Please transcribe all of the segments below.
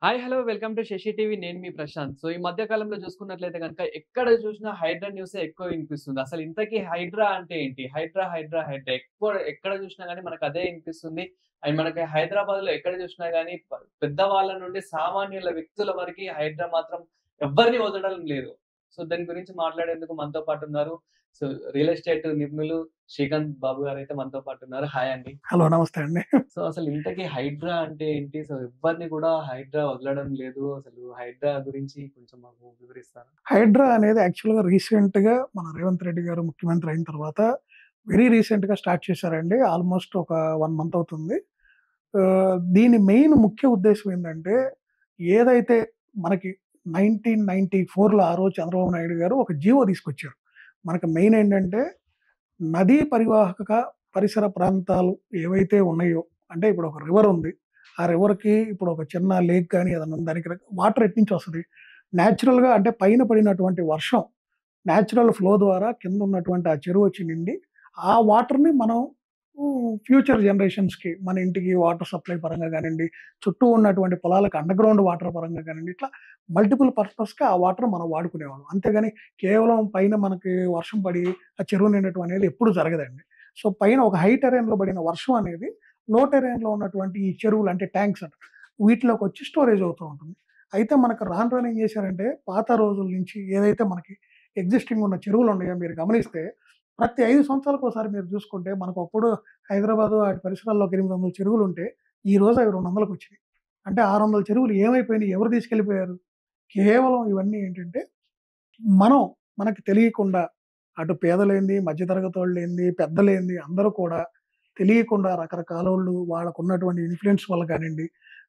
Hi! Hello! Welcome to Sashi TV. నేను మీ ప్రశాంత్. ఈ మధ్య కాలంలో చూసుకున్నట్లయితే గనుక ఎక్కడ చూసినా హైడ్రా న్యూసే ఎక్కువ వినిపిస్తుంది. అసలు ఇంతకీ హైడ్రా అంటే ఏంటి? హైడ్రా, హైడ్రా, హైడ్రా ఎక్కడ చూసినా గాని మనకు అదే వినిపిస్తుంది. అండ్ మనకి హైదరాబాద్‌లో ఎక్కడ చూసినా గాని పెద్దవాళ్ళ నుండి సామాన్యుల వ్యక్తుల వరకి హైడ్రా మాత్రం ఎవ్వరిని వదలడం లేదు. దాని గురించి మాట్లాడేందుకు మనతో పాటు ఉన్నారు. సో, రియల్ ఎస్టేట్ నిపుణులు శ్రీకాంత్ బాబు గారైతే మనతో పాటు ఉన్నారు. హాయ్ అండి. హలో! నమస్తే అండి. అసలు ఇంతకీ హైడ్రా అంటే ఏంటి? ఎవ్వరిని కూడా హైడ్రా వదలడం లేదు. అసలు హైడ్రా గురించి కొంచెం మాకు వివరిస్తారా? హైడ్రా అనేది యాక్చువల్‌గా రీసెంట్‌గా మన రేవంత్ రెడ్డి గారు ముఖ్యమంత్రి అయిన తర్వాత వెరీ రీసెంట్‌గా స్టార్ట్ చేశారండి. ఆల్‌మోస్ట్ ఒక 1 మంత్ అవుతుంది. దీని మెయిన్ ముఖ్య ఉద్దేశ్యం ఏంటంటే, ఏదైతే మనకి 1994లో ఆ రోజు చంద్రబాబు నాయుడు గారు ఒక జీవో తీసుకొచ్చారు. మనకు మెయిన్ ఏంటంటే, నదీ పరివాహక పరిసర ప్రాంతాలు ఏవైతే ఉన్నాయో, అంటే ఇప్పుడు ఒక రివర్ ఉంది. ఆ రివర్‌కి ఇప్పుడు ఒక చిన్న లేక్ గాని ఏదైనా ఉంది. దానికి వాటర్ ఎట్నుంచి వస్తది? నేచురల్‌గా అంటే పైన పడినటువంటి వర్షం, నేచురల్ ఫ్లో ద్వారా కింద ఉన్నటువంటి ఆ చెరువు వచ్చి నిండి, ఆ వాటర్‌ని మనం ఫ్యూచర్ జనరేషన్స్‌కి మన ఇంటికి వాటర్ సప్లై పరంగా గానియండి, చుట్టూ ఉన్నటువంటి పొలాలకు అండర్‌గ్రౌండ్ వాటర్ పరంగా గానియండి, ఇట్లా మల్టిపుల్ పర్పస్‌కి ఆ వాటర్ మనం వాడుకునేవాళ్ళం. అంతేగాని కేవలం పైన మనకి వర్షం పడి ఆ చెరువు నిండటం అనేది ఎప్పుడు జరగదండి. పైన ఒక హై టెర్రైన్‌లో పడిన వర్షం అనేది లో టెర్రైన్‌లో ఉన్నటువంటి ఈ చెరువులు అంటే ట్యాంక్స్ అంటారు. వీటిలోకొచ్చి స్టోరేజ్ అవుతూ ఉంటుంది. అయితే మనకు రాను రాను ఏం చేశారంటే, పాత రోజుల నుంచి ఏదైతే మనకి ఎగ్జిస్టింగ్ ఉన్న చెరువులున్నాయో మీరు గమనిస్తే, ప్రతి 5 సంవత్సరాలకోసారి మీరు చూసుకుంటే, మనకప్పుడు హైదరాబాదు వాటి పరిసరాల్లో ఒక 800 చెరువులుంటే, ఈ రోజు అవి 200కొచ్చినాయి. అంటే 600 చెరువులు ఏమైపోయినాయి? ఎవరు తీసుకెళ్ళిపోయారు? కేవలం ఇవన్నీ ఏంటంటే, మనం మనకు తెలియకుండా అటు పేదలేంది, మధ్య తరగతోళ్ళేంది, పెద్దలేంది అందరూ కూడా తెలియకుండా రకరకాలోళ్ళు వాళ్ళకున్నటువంటి ఇన్‌ఫ్లూయెన్స్ వల్ల కానియండి,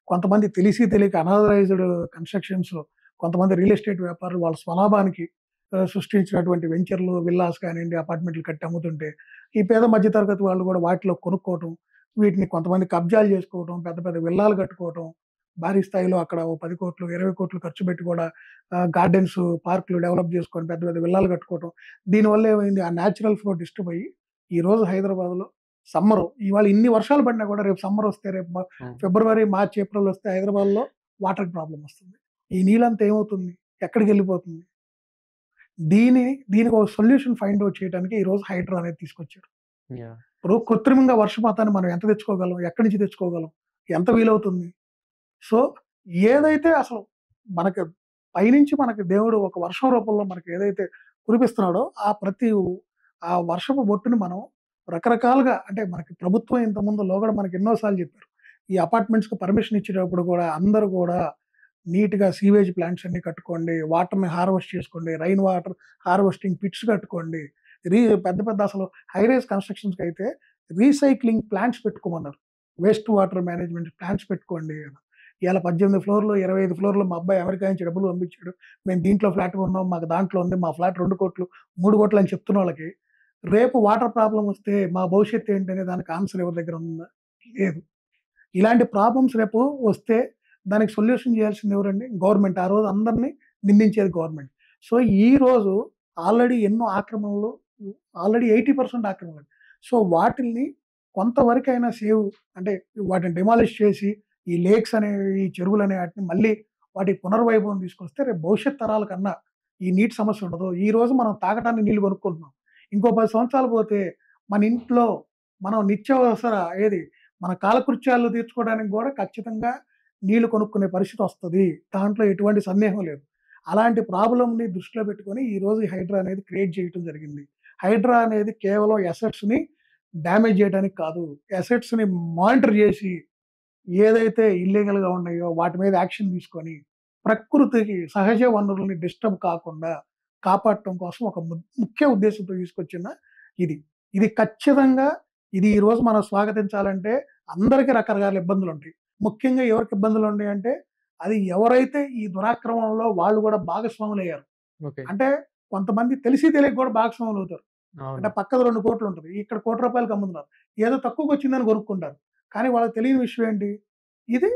కొంతమంది తెలిసి తెలియక అనాథరైజ్డ్ కన్‌స్ట్రక్షన్స్, కొంతమంది రియల్ ఎస్టేట్ వ్యాపారులు వాళ్ళ స్వలాభానికి సృష్టించినటువంటి వెంచర్‌లు, విల్లాస్ కానియండి, అపార్ట్‌మెంట్‌లు కట్టి అమ్ముతుంటే, ఈ పేద మధ్య తరగతి వాళ్ళు కూడా వాటిలో కొనుక్కోవటం, వీటిని కొంతమంది కబ్జాలు చేసుకోవటం, పెద్ద పెద్ద విల్లాలు కట్టుకోవటం, భారీ స్థాయిలో అక్కడ ఓ 10,00,00,000, 20,00,00,000 ఖర్చు పెట్టి కూడా గార్డెన్స్, పార్కులు డెవలప్ చేసుకొని పెద్ద పెద్ద విల్లాలు కట్టుకోవటం. దీనివల్ల ఏమైంది? ఆ నేచురల్ ఫ్లో డిస్టర్బ్ అయ్యి, ఈరోజు హైదరాబాద్‌లో ఇవాళ ఇన్ని వర్షాలు పడినా కూడా రేపు సమ్మరొస్తే రేపు హ్మ్. ఫిబ్రవరి, మార్చ్, ఏప్రిల్ వస్తే హైదరాబాద్‌లో వాటర్ ప్రాబ్లమ్ వస్తుంది. ఈ నీళ్ళంతా ఏమవుతుంది? ఎక్కడికెళ్ళిపోతుంది? దీనికి ఒక సొల్యూషన్ ఫైండ్ ఔట్ చేయడానికి ఈరోజు హైడ్రా అనేది తీసుకొచ్చారు. యాహ్! ఇప్పుడు కృత్రిమంగా వర్షపాతాన్ని మనం ఎంత తెచ్చుకోగలం? ఎక్కడి నుంచి తెచ్చుకోగలం? ఎంత వీలవుతుంది? సో, ఏదైతే అసలు మనకు పైనుంచి మనకి దేవుడు ఒక వర్షం రూపంలో మనకి ఏదైతే కురిపిస్తున్నాడో, ఆ వర్షపు బొట్టుని మనం రకరకాలుగా అంటే మనకి ప్రభుత్వం ఇంతకుముందు లోగడ మనకి ఎన్నో సార్లు చెప్పారు. ఈ అపార్ట్మెంట్స్‌కి పర్మిషన్ ఇచ్చేటప్పుడు కూడా అందరూ కూడా నీట్‌గా సీవేజ్ ప్లాంట్స్ అన్నీ కట్టుకోండి. వాటర్‌ని హార్వెస్ట్ చేసుకోండి. రైన్ వాటర్ హార్వెస్టింగ్ పిట్స్ కట్టుకోండి. రీ పెద్ద పెద్ద అసలు హై రైజ్ కన్‌స్ట్రక్షన్స్‌కైతే రీసైక్లింగ్ ప్లాంట్స్ పెట్టుకోమన్నారు. వేస్ట్ వాటర్ మేనేజ్మెంట్ ప్లాంట్స్ పెట్టుకోండి అని. ఇయాల 18 ఫ్లోర్‌లు, 25 ఫ్లోర్‌లు మా అబ్బాయి అమెరికా నుంచి డబ్బులు పంపించాడు. మేము దీంట్లో ఫ్లాట్ కొన్నాం. మాకు దాంట్లో ఉంది. మా ఫ్లాట్ 2,00,00,000, 3,00,00,000 అని చెప్తున్నోళ్ళకి, రేపు వాటర్ ప్రాబ్లమ్ వస్తే మా భవిష్యత్తు ఏంటనే దానికి ఆన్సర్ ఎవరి దగ్గర ఉందా? లేదు. ఇలాంటి ప్రాబ్లమ్స్ రేపు వస్తే దానికి సొల్యూషన్ చేయాల్సింది ఎవరండి? గవర్నమెంట్. ఆ రోజు అందరిని నిందించేది గవర్నమెంట్. సో, ఈరోజు ఆల్రెడీ ఎన్నో ఆక్రమణలు ఆల్రెడీ 80% ఆక్రమణలు. వాటిల్ని కొంతవరకైనా అంటే వాటిని డిమాలిష్ చేసి ఈ లేక్స్ అనేవి, ఈ చెరువులనే ఆటిని మళ్ళీ వాటి పునర్వైభవం తీసుకొస్తే రేపు భవిష్యత్ తరాల కన్నా ఈ నీటి సమస్య ఉండదు. ఈరోజు మనం తాగటానికి నీళ్లు కొనుక్కుంటున్నాం. ఇంకో 10 సంవత్సరాలు పోతే మన ఇంట్లో మనం నిత్యావసర ఏది మన కాలకృత్యాలు తీర్చుకోవడానికి గూడా ఖచ్చితంగా నీళ్లు కొనుక్కునే పరిస్థితొస్తది. దాంట్లో ఎటువంటి సందేహం లేదు. అలాంటి ప్రాబ్లమ్‌ని దృష్టిలో పెట్టుకొని ఈరోజు ఈ హైడ్రా అనేది క్రియేట్ చేయటం జరిగింది. హైడ్రా అనేది కేవలం అసెట్స్‌ని డ్యామేజ్ చేయడానికి కాదు. అసెట్స్‌ని మానిటర్ జేసి ఏదైతే ఇల్లీగల్‌గా ఉన్నాయో వాటి మీద యాక్షన్ తీసుకొని, ప్రకృతికి సహజ వనరుల్ని డిస్టర్బ్ కాకుండా కాపాడటం కోసం ఒక ముఖ్య ఉద్దేశ్యంతో తీసుకొచ్చిన ఇది. ఇది ఖచ్చితంగా ఈరోజు మనం స్వాగతించాలంటే అందరికి రకరకాల ఇబ్బందులుంటాయి. ముఖ్యంగా ఎవరికి ఇబ్బందులున్నాయంటే, అది ఎవరైతే ఈ దురాక్రమణలో వాళ్ళు గూడా భాగస్వాములయ్యారు. ఓకే. అంటే కొంతమంది తెలిసి తెలియక గూడా భాగస్వాములవుతారు. అంటే అవును. పక్కన 2,00,00,000 ఉంటది. ఇక్కడ రూ. 1,00,00,000కి అమ్ముతున్నారు. ఏదో తక్కువకొచ్చిందని కొనుక్కుంటారు. కానీ వాళ్ళకి తెలియని విషయం ఏంటి? ఇది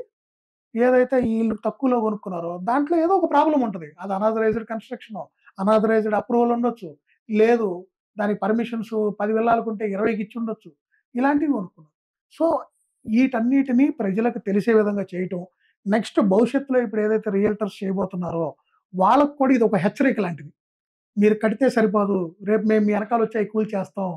ఏదైతే ఈళ్ళు తక్కువలో కొనుక్కున్నారో దాంట్లో ఏదో ఒక ప్రాబ్లమ్ ఉంటది. అది అనాథరైజ్డ్ కన్‌స్ట్రక్షనో, అనాథరైజ్డ్ అప్రూవల్ ఉండొచ్చు. లేదు దానికి పర్మిషన్స్ 10 విల్లాలకుంటే 20కి ఇచ్చుండొచ్చు. ఇలాంటివి కొనుక్కున్నారు. సో, వీటన్నిటిని ప్రజలకు తెలిసే విధంగా చేయటం. నెక్స్ట్ భవిష్యత్తులో ఇప్పుడు ఏదైతే రియల్టర్స్ చేయబోతున్నారో, వాళ్ళకి కూడా ఇది ఒక హెచ్చరిక లాంటిది. మీరు కడితే సరిపోదు. రేపు మేము మీ ఎనకాలొచ్చి అయి కూల్చేస్తాం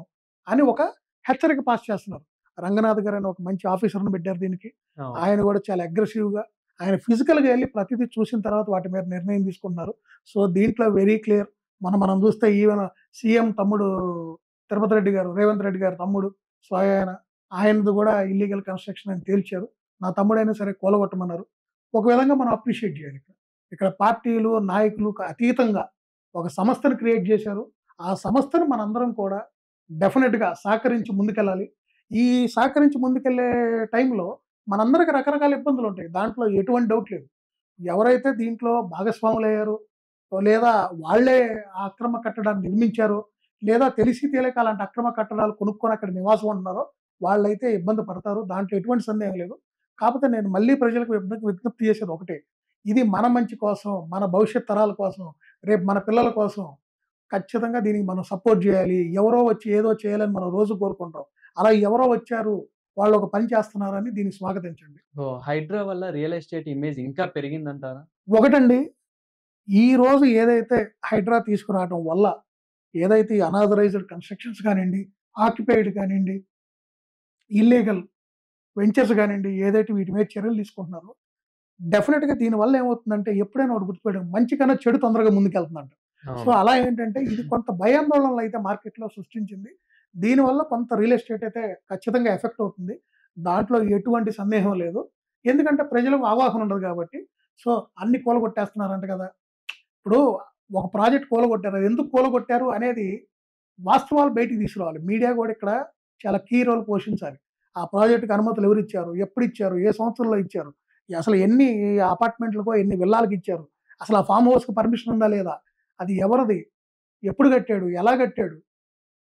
అని ఒక హెచ్చరిక పాస్ చేస్తున్నారు. రంగనాథ్ గారని ఒక మంచి ఆఫీసర్‌ని పెట్టారు దీనికి. అవును. ఆయన కూడా చాలా అగ్రెసివ్‌గా ఆయన ఫిజికల్‌గా ఎళ్లి ప్రతిదీ చూసిన తర్వాత వాటి మీద నిర్ణయం తీసుకుంటున్నారు. సో, దీంట్లో వెరీ క్లియర్. మనం చూస్తే ఈవెన్ సీఎం తమ్ముడు తిరుపతి రెడ్డి గారు, రేవంత్ రెడ్డి గారి తమ్ముడు స్వయాన ఆయనది కూడా ఇల్లీగల్ కన్‌స్ట్రక్షన్ అని తేల్చారు. నా తమ్ముడైనా సరే కూలగొట్టమన్నారు. ఒక విధంగా మనం అప్రిషియేట్ చేయాలి ఇక్కడ. ఇక్కడ పార్టీలు, నాయకులకు అతీతంగా ఒక సంస్థను క్రియేట్ చేశారు. ఆ సంస్థను మనందరం కూడా డెఫినిట్‌గా సహకరించి ముందుకెళ్ళాలి. ఈ సహకరించి ముందుకెళ్ళే టైంలో మనందరికి రకరకాల ఇబ్బందులుంటాయి. దాంట్లో ఎటువంటి డౌట్ లేదు. ఎవరైతే దీంట్లో భాగస్వాములయ్యారో, లేదా వాళ్ళే ఆ అక్రమ కట్టడాన్ని నిర్మించారో, లేదా తెలిసి తెలియక అలాంటి అక్రమ కట్టడాలు కొనుక్కొని అక్కడ నివాసం ఉంటున్నారో, వాళ్ళైతే ఇబ్బంది పడతారు. దాంట్లో ఎటువంటి సందేహం లేదు. కాపోతే నేను మళ్ళీ ప్రజలకు విజ్ఞప్తి చేసేది ఒకటే. ఇది మన మంచి కోసం, మన భవిష్యత్ తరాల కోసం, రేపు మన పిల్లల కోసం ఖచ్చితంగా దీనికి మనం సపోర్ట్ జేయాలి. ఎవరో వచ్చి ఏదో చేయాలని మనం రోజు కోరుకుంటాం. అలా ఎవరో వచ్చారు, వాళ్ళు ఒక పని చేస్తున్నారని దీన్ని స్వాగతించండి. హైడ్రా వల్ల రియల్ ఎస్టేట్ ఇమేజ్ ఇంకా పెరిగిందంటారా? ఒకటండి, ఈ రోజు ఏదైతే హైడ్రా తీసుకురావటం వల్ల ఏదైతే ఈ అనాథరైజ్డ్ కన్‌స్ట్రక్షన్స్ కానియండి, ఆక్యుపైడ్ కానియండి, ఇల్లీగల్ వెంచర్స్ కానియండి, ఏదైతే వీటి మీద చర్యలు తీసుకుంటున్నారో, డెఫినిట్‌గా దీనివల్ల ఏమవుతుందంటే ఎప్పుడైనా ఒకటి గుర్తుపెట్టుకోండి. మంచి కన్నా చెడు తొందరగా ముందుకెళ్తుందంట. సో, అవును. అలా ఏంటంటే ఇది కొంత భయాందోళనలు అయితే మార్కెట్‌లో సృష్టించింది. దీనివల్ల కొంత రియల్ ఎస్టేట్ అయితే ఖచ్చితంగా ఎఫెక్ట్ అవుతుంది. దాంట్లో ఎటువంటి సందేహం లేదు. ఎందుకంటే ప్రజలకు అవగాహన ఉండదు కాబట్టి. సో, అన్ని కూలగొట్టేస్తున్నారంట కదా! ఇప్పుడు ఒక ప్రాజెక్ట్ కూలగొట్టారు. అది ఎందుకు కూలగొట్టారు అనేది వాస్తవాలు బయటికి తీసుకురావాలి. మీడియా గూడా ఇక్కడ చాలా కీ రోల్ పోషించాలి. ఆ ప్రాజెక్ట్‌కి అనుమతులు ఎవరిచ్చారు? ఎప్పుడిచ్చారు? ఏ సంవత్సరంలో ఇచ్చారు? అసలు ఎన్ని అపార్ట్‌మెంట్‌లకో, ఎన్ని విల్లాలకిచ్చారు? అసలు ఆ ఫార్మ్ హౌస్‌కి పర్మిషన్ ఉందా లేదా? అది ఎవరిది? ఎప్పుడు కట్టాడు? ఎలా కట్టాడు?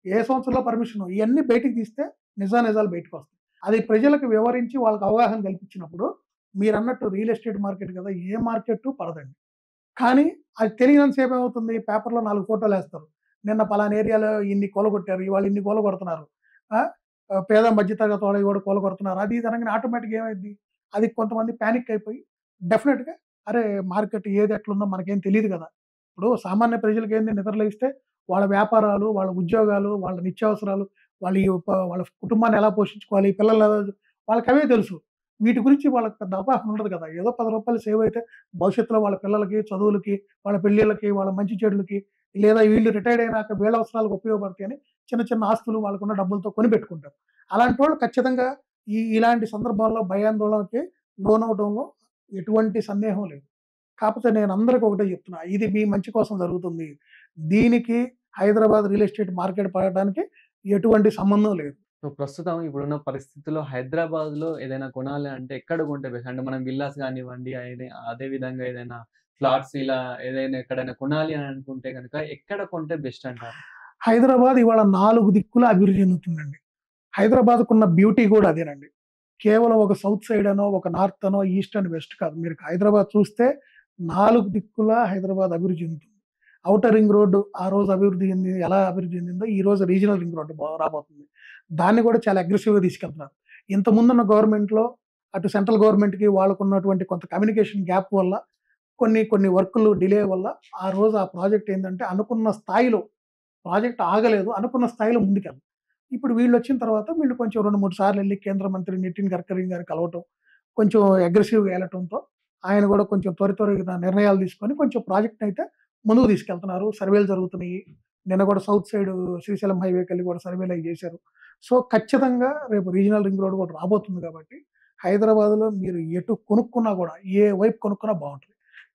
ఏ సంవత్సరంలో పర్మిషను? ఇయన్నీ బయటికి తీస్తే నిజానిజాలు బయటకొస్తాయి. అది ప్రజలకు వివరించి వాళ్ళకి అవగాహన కల్పించినప్పుడు మీరన్నట్టు రియల్ ఎస్టేట్ మార్కెట్ కదా! ఏ మార్కెట్టు పడదండి. కానీ అది తెలియనంత సేపు ఏమవుతుంది? పేపర్‌లో 4 ఫోటోలేస్తారు. నిన్న పలానా ఏరియాలో ఇన్ని కూలగొట్టారు. ఇవాళ ఇన్ని కూలగొడుతున్నారు. ఆ! పేద మధ్య తరగతి వాళ్ళయి కూడా కూలగొడుతున్నారు. అది ఇది అనంగానే ఆటోమేటిక్‌గా ఏమైద్ది? అది కొంతమంది పానిక్ అయిపోయి డెఫినిట్‌గా అరే! మార్కెట్ ఏది ఎట్లుందో మనకేం తెలీదు గదా! ఇప్పుడు సామాన్య ప్రజలకేంది నిద్ర లెగిస్తే వాళ్ళ వ్యాపారాలు, వాళ్ళ ఉద్యోగాలు, వాళ్ళ నిత్యావసరాలు, వాళ్ళ కుటుంబాన్ని ఎలా పోషించుకోవాలి, పిల్లలు ఎలా వాళ్ళకవే తెలుసు. వీటి గురించి వాళ్ళకి పెద్ద అవగాహన ఉండదు కదా! ఏదో రూ. 10 సేవ్ అయితే భవిష్యత్తులో వాళ్ళ పిల్లలకి, చదువులకి, వాళ్ళ పెళ్ళిళ్ళకి, వాళ్ళ మంచి చెడులకి, లేదా వీళ్ళు రిటైర్డ్ అయినాక వీళ్ళ అవసరాలకు ఉపయోగపడతాయని చిన్న చిన్న ఆస్తులు వాళ్ళకున్న డబ్బులతో కొనిపెట్టుకుంటారు. అలాంటోళ్ళు ఖచ్చితంగా ఇలాంటి సందర్భాల్లో భయాందోళనకి లోనవ్వడంలో ఎటువంటి సందేహం లేదు. కాపోతే నేను అందరికి ఒకటే చెప్తున్నా. ఇది మీ మంచి కోసం జరుగుతుంది. దీనికి హైదరాబాద్ రియల్ ఎస్టేట్ మార్కెట్ పడడానికి ఎటువంటి సంబంధం లేదు. సో, ప్రస్తుతం ఇప్పుడున్న పరిస్థితుల్లో హైదరాబాద్‌లో ఏదైనా కొనాలి అంటే ఎక్కడ కొంటే బెస్ట్? అంటే మనం విల్లాస్ గానివ్వండి, అదే విధంగా ఏదైనా ఫ్లాట్స్ ఇలా ఏదైనా ఎక్కడైనా కొనాలి అని అనుకుంటే గనక ఎక్కడ కొంటే బెస్ట్ అంటారు? హైదరాబాద్ ఇవాళ 4 దిక్కులా అభివృద్ధి చెందుతుందండి. హైదరాబాద్‌కున్న బ్యూటీ గూడా అదేనండి. కేవలం ఒక సౌత్ సైడ్ అనో, ఒక నార్త్ అనో, ఈస్ట్ అండ్ వెస్ట్ కాదు. మీరు హైదరాబాద్ చూస్తే 4 దిక్కులా హైదరాబాద్ అభివృద్ధి చెందుతుంది. ఔటర్ రింగ్ రోడ్డు ఆ రోజు అభివృద్ధి చెందింది. ఎలా అభివృద్ధి చెందిందో ఈ రోజు రీజనల్ రింగ్ రోడ్డు రాబోతుంది. దాన్ని కూడా చాలా అగ్రెసివ్‌గా తీసుకెళ్తున్నారు. ఇంతకుముందున్న గవర్నమెంట్‌లో అటు సెంట్రల్ గవర్నమెంట్‌కి వాళ్ళకున్నటువంటి కొంత కమ్యూనికేషన్ గ్యాప్ వల్ల కొన్ని కొన్ని వర్కులు డిలే వల్ల ఆ రోజు ఆ ప్రాజెక్ట్ ఏందంటే అనుకున్న స్థాయిలో ప్రాజెక్ట్ ఆగలేదు. అనుకున్న స్థాయిలో ముందుకెళ్ళదు. ఇప్పుడు వీళ్ళొచ్చిన తర్వాత వీళ్ళు కొంచెం 2, 3 సార్లెళ్లి కేంద్ర మంత్రి నితిన్ గడ్కరీ గారిని కలవటం, కొంచెం అగ్రెసివ్‌గా ఎళ్ళటంతో ఆయన గూడా కొంచెం త్వరితగతిన నిర్ణయాలు తీసుకొని కొంచెం ప్రాజెక్ట్‌నయితే ముందుకు తీసుకెళ్తున్నారు. సర్వేలు జరుగుతున్నాయి. నిన్న గూడా సౌత్ సైడ్ శ్రీశైలం హైవేకెళ్ళి గూడా సర్వేలయి జేశారు. సో, ఖచ్చితంగా రేపు రీజనల్ రింగ్ రోడ్ గూడా రాబోతుంది గాబట్టి, హైదరాబాద్‌లో మీరు ఎటు కొనుక్కున్నా గూడా, ఏ వైపు కొనుక్కున్నా బావుంటది.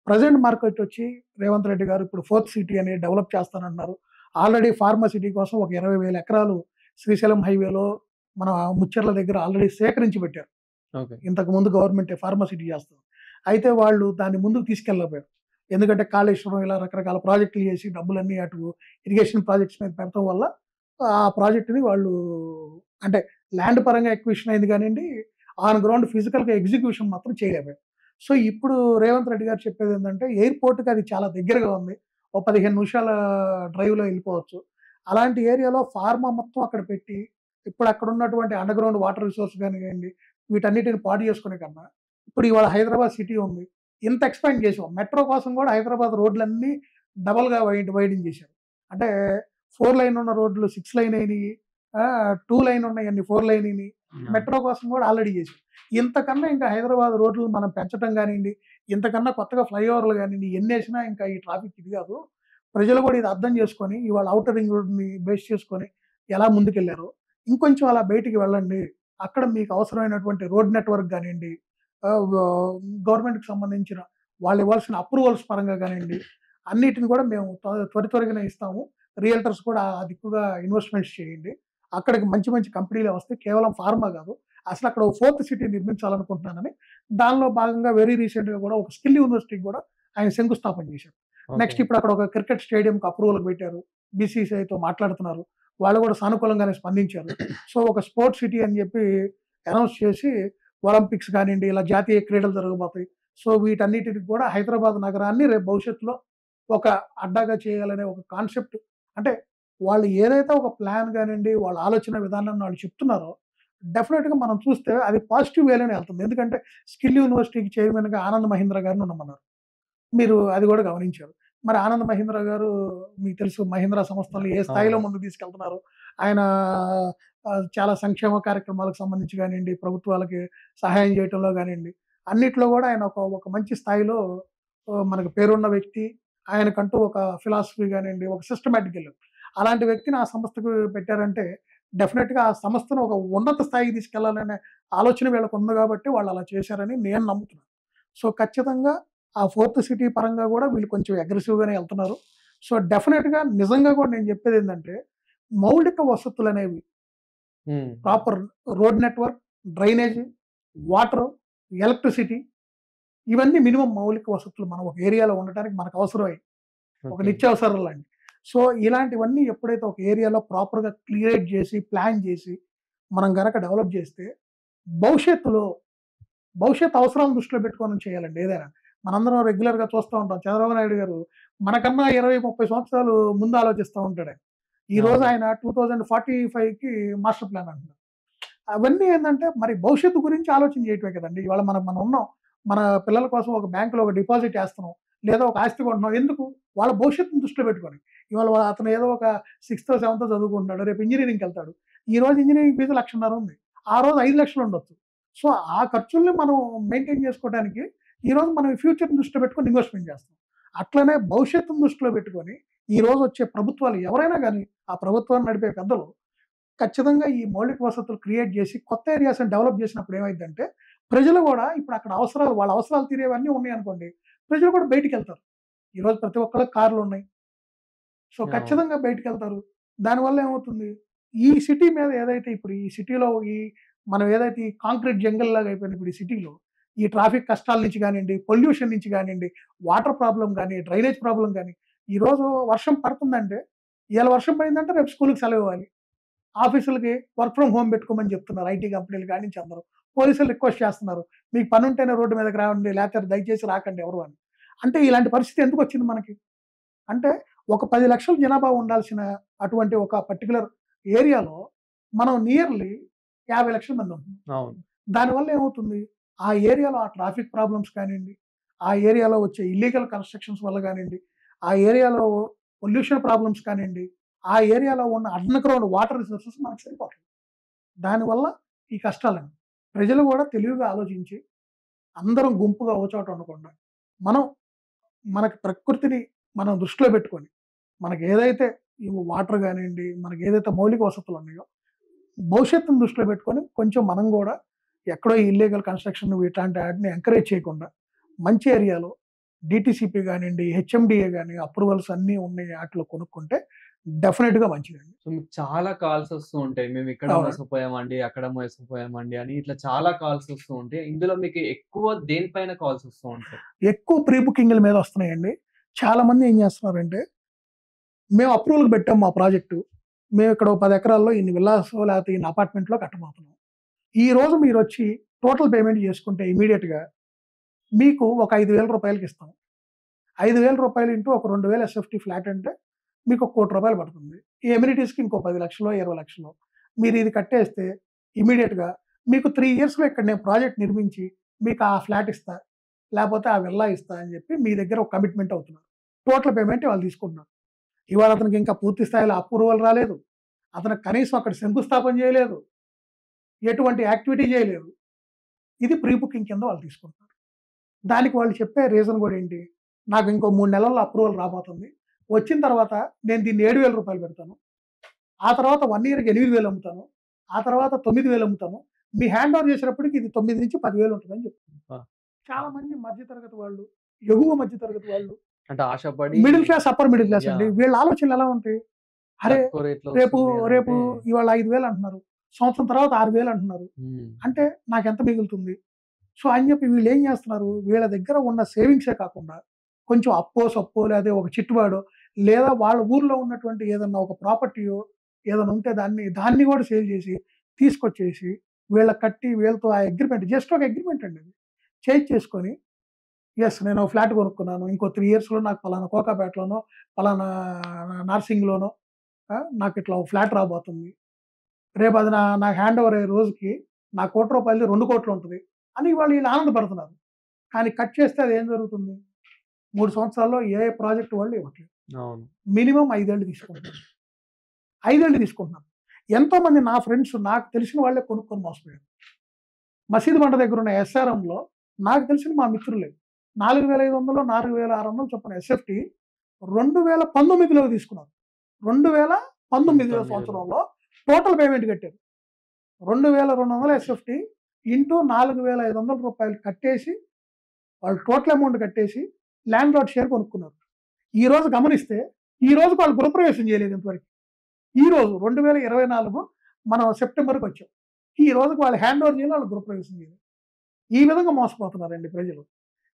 ప్రెజెంట్ మార్కెటొచ్చి రేవంత్ రెడ్డి గారు ఇప్పుడు ఫోర్త్ సిటీ అని డెవలప్ చేస్తానంటున్నారు. ఆల్రెడీ ఫార్మా సిటీ కోసం ఒక 20,000 ఎకరాలు శ్రీశైలం హైవేలో మన ముచ్చెర్ల దగ్గర ఆల్రెడీ సేకరించి పెట్టారు. ఓకే. ఇంతకుముందు గవర్నమెంటే ఫార్మా సిటీ చేస్తుంది. అయితే వాళ్ళు దాన్ని ముందుకు తీసుకెళ్ళలేకపోయారు. ఎందుకంటే కాళేశ్వరం ఇలా రకరకాల ప్రాజెక్టులు చేసి డబ్బులన్నీ అటు ఇరిగేషన్ ప్రాజెక్ట్స్ మీద పెడతం వల్ల ఆ ప్రాజెక్ట్‌ని వాళ్ళు అంటే ల్యాండ్ పరంగా ఎక్విజిషన్ అయింది గానండి, ఆన్ గ్రౌండ్ ఫిజికల్‌గా ఎగ్జిక్యూషన్ మాత్రం చేయలేకపోయారు. సో, ఇప్పుడు రేవంత్ రెడ్డి గారు చెప్పేదేంటంటే ఎయిర్‌పోర్ట్‌కి అది చాలా దగ్గరగా ఉంది. ఓ 15 నిమిషాల డ్రైవ్‌లో ఎళ్ళిపోవచ్చు. అలాంటి ఏరియాలో ఫార్మా మొత్తం అక్కడ పెట్టి, ఇప్పుడు అక్కడున్నటువంటి అండర్‌గ్రౌండ్ వాటర్ రిసోర్స్ గానియండి, వీటన్నిటిని పాడు చేసుకునే కన్నా ఇప్పుడు ఇవాళ హైదరాబాద్ సిటీ ఉంది, ఇంత ఎక్స్పాండ్ చేసాం. మెట్రో కోసం కూడా హైదరాబాద్ రోడ్లన్నీ డబల్గా వైడింగ్ చేశారు. అంటే 4 లైన్ ఉన్న రోడ్లు 6 లైన్ అయినాయి, 2 లైన్ ఉన్నాయన్ని 4 లైన్ అయినాయి. మెట్రో కోసం కూడా ఆల్రెడీ చేశారు. ఇంతకన్నా ఇంకా హైదరాబాద్ రోడ్లు మనం పెంచడం కానివ్వండి, ఇంతకన్నా కొత్తగా ఫ్లైఓవర్లు కానివ్వండి, ఎన్ని వేసినా ఇంకా ఈ ట్రాఫిక్ ఇది కాదు. ప్రజలు కూడా ఇది అర్థం చేసుకొని ఇవాళ ఔటర్ రింగ్ రోడ్ని బేస్ చేసుకొని ఎలా ముందుకెళ్లారో ఇంకొంచెం అలా బయటికి వెళ్ళండి. అక్కడ మీకు అవసరమైనటువంటి రోడ్ నెట్వర్క్ కానివ్వండి, గవర్నమెంట్కి సంబంధించిన వాళ్ళు ఇవ్వాల్సిన అప్రూవల్స్ పరంగా కానివ్వండి, అన్నిటిని కూడా మేము త్వరితగతిన ఇస్తాము. రియల్టర్స్ కూడా ఆ దిక్కుగా ఇన్వెస్ట్మెంట్స్ చేయండి. అక్కడికి మంచి మంచి కంపెనీలే వస్తాయి. కేవలం ఫార్మా కాదు, అసలు అక్కడ ఒక 4th సిటీ నిర్మించాలనుకుంటున్నానని దానిలో భాగంగా వెరీ రీసెంట్గా కూడా ఒక స్కిల్ యూనివర్సిటీకి కూడా ఆయన శంకుస్థాపన చేశారు. నెక్స్ట్ ఇప్పుడు అక్కడ ఒక క్రికెట్ స్టేడియంకి అప్రూవల్ పెట్టారు. బీసీసీఐతో మాట్లాడుతున్నారు. వాళ్ళు కూడా సానుకూలంగానే స్పందించారు. సో ఒక స్పోర్ట్స్ సిటీ అని చెప్పి అనౌన్స్ చేసి ఒలింపిక్స్ కానివ్వండి, ఇలా జాతీయ క్రీడలు జరగబోతాయి. సో వీటన్నిటికి కూడా హైదరాబాద్ నగరాన్ని రేపు భవిష్యత్తులో ఒక అడ్డాగా చేయాలనే ఒక కాన్సెప్ట్, అంటే వాళ్ళు ఏదైతే ఒక ప్లాన్ కానివ్వండి, వాళ్ళ ఆలోచన విధానాన్ని వాళ్ళు చెప్తున్నారో డెఫినెట్గా మనం చూస్తే అది పాజిటివ్ వేలోనే వెళ్తుంది. ఎందుకంటే స్కిల్ యూనివర్సిటీకి చైర్మన్గా ఆనంద్ మహీంద్రా గారిని ఉండమన్నారు. మీరు అది కూడా గమనించారు. మరి ఆనంద్ మహీంద్రా గారు మీకు తెలుసు మహీంద్రా సంస్థలను ఏ స్థాయిలో ముందుకు తీసుకెళ్తున్నారు. ఆయన చాలా సంక్షేమ కార్యక్రమాలకు సంబంధించి కానివ్వండి, ప్రభుత్వాలకి సహాయం చేయటంలో కానివ్వండి, అన్నిట్లో కూడా ఆయన ఒక మంచి స్థాయిలో మనకు పేరున్న వ్యక్తి. ఆయనకంటూ ఒక ఫిలాసఫీ కానివ్వండి, ఒక సిస్టమేటిక్ వెళ్ళారు. అలాంటి వ్యక్తిని ఆ సంస్థకు పెట్టారంటే డెఫినెట్గా ఆ సంస్థను ఒక ఉన్నత స్థాయికి తీసుకెళ్లాలనే ఆలోచన వీళ్ళకు ఉంది కాబట్టి వాళ్ళు అలా చేశారని నేను నమ్ముతున్నాను. సో ఖచ్చితంగా ఆ 4th సిటీ పరంగా కూడా వీళ్ళు కొంచెం అగ్రెసివ్గానే వెళ్తున్నారు. సో డెఫినెట్గా నిజంగా కూడా నేను చెప్పేది ఏంటంటే మౌలిక వసతులు అనేవి proper road network, drainage, water, electricity, ఇవన్నీ మినిమం మౌలిక వసతులు మనం ఒక ఏరియాలో ఉండటానికి మనకు అవసరమై ఒక నిత్యావసరాలు లాంటి. సో ఇలాంటివన్నీ ఎప్పుడైతే ఒక ఏరియాలో ప్రాపర్గా క్రియేట్ చేసి ప్లాన్ చేసి మనం గనక డెవలప్ చేస్తే భవిష్యత్ అవసరాలను దృష్టిలో పెట్టుకొని చేయాలండి ఏదైనా. మనందరం రెగ్యులర్గా చూస్తూ ఉంటాం. చంద్రబాబు నాయుడు గారు మనకన్నా 20-30 సంవత్సరాలు ముందు ఆలోచిస్తూ ఉంటాడు. ఈరోజు ఆయన 2045కి మాస్టర్ ప్లాన్ అంటున్నారు. అవన్నీ ఏంటంటే మరి భవిష్యత్తు గురించి ఆలోచన చేయటమే కదండి. ఇవాళ మనం ఉన్నాం, మన పిల్లల కోసం ఒక బ్యాంకులో ఒక డిపాజిట్ వేస్తున్నాం, లేదా ఒక ఆస్తి కొంటున్నాం. ఎందుకు? వాళ్ళ భవిష్యత్తును దృష్టిలో పెట్టుకొని. ఇవాళ అతను ఏదో ఒక 6th, 7th చదువుకుంటున్నాడు, రేపు ఇంజనీరింగ్కి వెళ్తాడు. ఈ రోజు ఇంజనీరింగ్ ఫీజు 1,50,000 ఉంది, ఆ రోజు 5 లక్షలు ఉండొచ్చు. సో ఆ ఖర్చుల్ని మనం మెయింటైన్ చేసుకోవడానికి ఈరోజు మనం ఫ్యూచర్ని దృష్టిలో పెట్టుకొని ఇన్వెస్ట్మెంట్ చేస్తాం. అట్లనే భవిష్యత్తును దృష్టిలో పెట్టుకొని ఈ రోజు వచ్చే ప్రభుత్వాలు ఎవరైనా కానీ ఆ ప్రభుత్వాన్ని నడిపే పెద్దలు ఖచ్చితంగా ఈ మౌలిక వసతులు క్రియేట్ చేసి కొత్త ఏరియాస్ని డెవలప్ చేసినప్పుడు ఏమైందంటే ప్రజలు కూడా ఇప్పుడు అక్కడ వాళ్ళ అవసరాలు తీరేవన్నీ ఉన్నాయి అనుకోండి, ప్రజలు కూడా బయటికి వెళ్తారు. ఈరోజు ప్రతి ఒక్కళ్ళకి కార్లు ఉన్నాయి. సో ఖచ్చితంగా బయటికి వెళ్తారు. దానివల్ల ఏమవుతుంది, ఈ సిటీ మీద ఏదైతే ఇప్పుడు ఈ సిటీలో మనం ఏదైతే ఈ కాంక్రీట్ జంగల్ లాగా అయిపోయింది ఇప్పుడు ఈ సిటీలో, ఈ ట్రాఫిక్ కష్టాల నుంచి కానివ్వండి, పొల్యూషన్ నుంచి కానివ్వండి, వాటర్ ప్రాబ్లం కానీ, డ్రైనేజ్ ప్రాబ్లం కానీ, ఈరోజు వర్షం పడుతుందంటే ఇవాళ వర్షం పడిందంటే రేపు స్కూల్కి సెలవు ఇవ్వాలి. ఆఫీసులకి వర్క్ ఫ్రమ్ హోమ్ పెట్టుకోమని చెప్తున్నారు ఐటీ కంపెనీలు కాడి నుంచి అందరూ. పోలీసులు రిక్వెస్ట్ చేస్తున్నారు, మీకు పని ఉంటేనే రోడ్డు మీదకి రావండి, లేకపోతే దయచేసి రాకండి ఎవరు అని. అంటే ఇలాంటి పరిస్థితి ఎందుకు వచ్చింది మనకి అంటే ఒక 10 లక్షల జనాభా ఉండాల్సిన అటువంటి ఒక పర్టికులర్ ఏరియాలో మనం నియర్లీ 50 లక్షల మంది ఉంటున్నాం. దానివల్ల ఏమవుతుంది, ఆ ఏరియాలో ఆ ట్రాఫిక్ ప్రాబ్లమ్స్ కానివ్వండి, ఆ ఏరియాలో వచ్చే ఇల్లీగల్ కన్స్ట్రక్షన్స్ వల్ల కానివ్వండి, ఆ ఏరియాలో పొల్యూషన్ ప్రాబ్లమ్స్ కానివ్వండి, ఆ ఏరియాలో ఉన్న అండర్గ్రౌండ్ వాటర్ రిసోర్సెస్ మనకు సరిపోతుంది. దానివల్ల ఈ కష్టాలండి. ప్రజలు కూడా తెలివిగా ఆలోచించి అందరం గుంపుగా ఓ చోట ఉండకుండా మనకి ప్రకృతిని మనం దృష్టిలో పెట్టుకొని మనకి ఏదైతే ఈ వాటర్ కానివ్వండి, మనకి ఏదైతే మౌలిక వసతులు ఉన్నాయో భవిష్యత్తును దృష్టిలో పెట్టుకొని కొంచెం మనం కూడా ఎక్కడో ఇల్లీగల్ కన్స్ట్రక్షన్ ఇట్లాంటి వాటిని ఎంకరేజ్ చేయకుండా మంచి ఏరియాలో డిటిసిపి కానివ్వండి, హెచ్ఎండిఏ కానీ అప్రూవల్స్ అన్నీ ఉన్నాయి వాటిలో కొనుక్కుంటే డెఫినెట్గా మంచిదండి. సో మీకు చాలా కాల్స్ వస్తూ ఉంటాయి, మేము ఇక్కడ మోసపోయామండి, అక్కడ మోసపోయామండి అని ఇట్లా చాలా కాల్స్ వస్తూ ఉంటాయి. ఇందులో మీకు ఎక్కువ దేనిపైన కాల్స్ వస్తూ ఉంటాయి? ఎక్కువ ప్రీ బుకింగ్ల మీద వస్తున్నాయండి. చాలా మంది ఏం చేస్తున్నారంటే మేము అప్రూవల్కి పెట్టాం మా ప్రాజెక్టు, మేము ఇక్కడ 10 ఎకరాల్లో ఇన్ని విల్లాస్ లేకపోతే ఇన్ని అపార్ట్మెంట్లో కట్టబోతున్నాం. ఈ రోజు మీరు వచ్చి టోటల్ పేమెంట్ చేసుకుంటే ఇమీడియట్గా మీకు ఒక 5,000 రూపాయలకి ఇస్తాం. 5,000 రూపాయలు ఇంటూ ఒక 2,000 ఎస్ఎఫ్టీ ఫ్లాట్ అంటే మీకు 1 కోటి రూపాయలు పడుతుంది. ఈ ఎమ్యూనిటీస్కి ఇంకో 10 లక్షలు 20 లక్షలు మీరు ఇది కట్టేస్తే ఇమీడియట్గా మీకు 3 ఇయర్స్‌లో ఇక్కడ నేను ప్రాజెక్ట్ నిర్మించి మీకు ఆ ఫ్లాట్ ఇస్తా, లేపోతే ఆ విల్లా ఇస్తా అని చెప్పి మీ దగ్గర ఒక కమిట్మెంట్ అవుతున్నారు. టోటల్ పేమెంట్ వాళ్ళు తీసుకుంటున్నారు. ఇవాళ అతనికి ఇంకా పూర్తి స్థాయిలో అప్రూవల్ రాలేదు. అతను కనీసం అక్కడ శంకుస్థాపన చేయలేదు. ఎటువంటి యాక్టివిటీ చేయలేదు. ఇది ప్రీ బుకింగ్ కింద వాళ్ళు తీసుకుంటున్నారు. దానికి వాళ్ళు చెప్పే రీజన్ కూడా ఏంటి? నాకు ఇంకో 3 నెలల్లో అప్రూవల్ రాబోతుంది. వచ్చిన తర్వాత నేను దీన్ని రూ. 7,000 పెడతాను. ఆ తర్వాత 1 ఇయర్‌కి 8,000 అమ్ముతాను. ఆ తర్వాత 9,000 అమ్ముతాను. మీ హ్యాండ్ ఓవర్ చేసేటప్పటికి ఇది 9-10,000 ఉంటుందని చెప్తున్నారు. ఆ! చాలా మంది మధ్య తరగతి వాళ్ళు, ఎగువ మధ్య తరగతి వాళ్ళు, అంటే ఆశపడి middle class, upper middle class అండి. యాహ్! వీళ్ళ ఆలోచనలు ఎలా ఉంటాయి? అరే తక్కువ రేట్‌లో రేపు వస్తుంది రేపు అనంటే ఇవాళ 5,000 అంటున్నారు. సంవత్సరం తర్వాత 6,000 అంటున్నారు. అంటే నాకెంత మిగులుతుంది? సో, అని చెప్పి వీళ్ళేం చేస్తున్నారు? వీళ్ళ దగ్గర ఉన్న సేవింగ్సే కాకుండా కొంచెం అప్పో, సప్పో లేదా ఒక చిట్టుబాడో లేదా వాళ్ళ ఊర్లో ఉన్నటువంటి ఏదన్నా ఒక ప్రాపర్టీయో ఏదైనా ఉంటే దాన్ని కూడా సేల్ చేసి తీసుకొచ్చేసి వీళ్ళకి కట్టి వీళ్ళతో ఆ అగ్రీమెంట్, జస్ట్ ఒక అగ్రీమెంట్ అండి అది. చేసుకొని నేను ఫ్లాట్ కొనుక్కున్నాను. ఇంకో 3 ఇయర్స్‌లో నాకు పలానా కోకాపేటలోనో, పలానా నార్సింగ్‌లోనో నాకు ఇట్లా ఒక ఫ్లాట్ రాబోతుంది. రేపు అది నాకు హ్యాండ్ ఓవర్ అయ్యే రోజుకి నా రూ. 1,00,00,000 2,00,00,000 ఉంటది అని వీళ్ళు ఆనందపడుతున్నారు. కానీ కట్ చేస్తే అది ఏం జరుగుతుంది? 3 సంవత్సరాల్లో ఏ ప్రాజెక్ట్ వాళ్ళు ఇవ్వట్లేదు. అవును. మినిమమ్ 5 ఏళ్ళు తీసుకుంటున్నారు. 5 ఏళ్ళు తీసుకుంటున్నారు. ఎంతోమంది నా ఫ్రెండ్స్ నాకు తెలిసిన వాళ్ళే కొనుక్కొని మోసపోయారు. మసీదు బండ దగ్గర ఉన్న ఎస్ఆర్ఎంలో నాకు తెలిసిన మా మిత్రులే 4,500, 4,600 చొప్పున ఎస్ఎఫ్టీ 2019లో తీసుకున్నారు. 2019 సంవత్సరంలో టోటల్ పేమెంట్ కట్టారు. 2,200 ఎస్ఎఫ్టీ ఇంటూ రూ. 4,500 కట్టేసి వాళ్ళు టోటల్ అమౌంట్ కట్టేసి ల్యాండ్ లార్డ్ షేర్ కొనుక్కున్నారు. ఈ రోజు గమనిస్తే ఈ రోజుకి వాళ్ళు గృహప్రవేశం చేయలేదు ఇంతవరకు. ఈ రోజు 2024 మనం సెప్టెంబర్‌కి వచ్చాం. ఈ రోజుకి వాళ్ళు హ్యాండ్ ఓవర్ చేయలేదు, వాళ్ళు గృహప్రవేశం చేయలేదు. ఈ విధంగా మోసపోతున్నారండి ప్రజలు.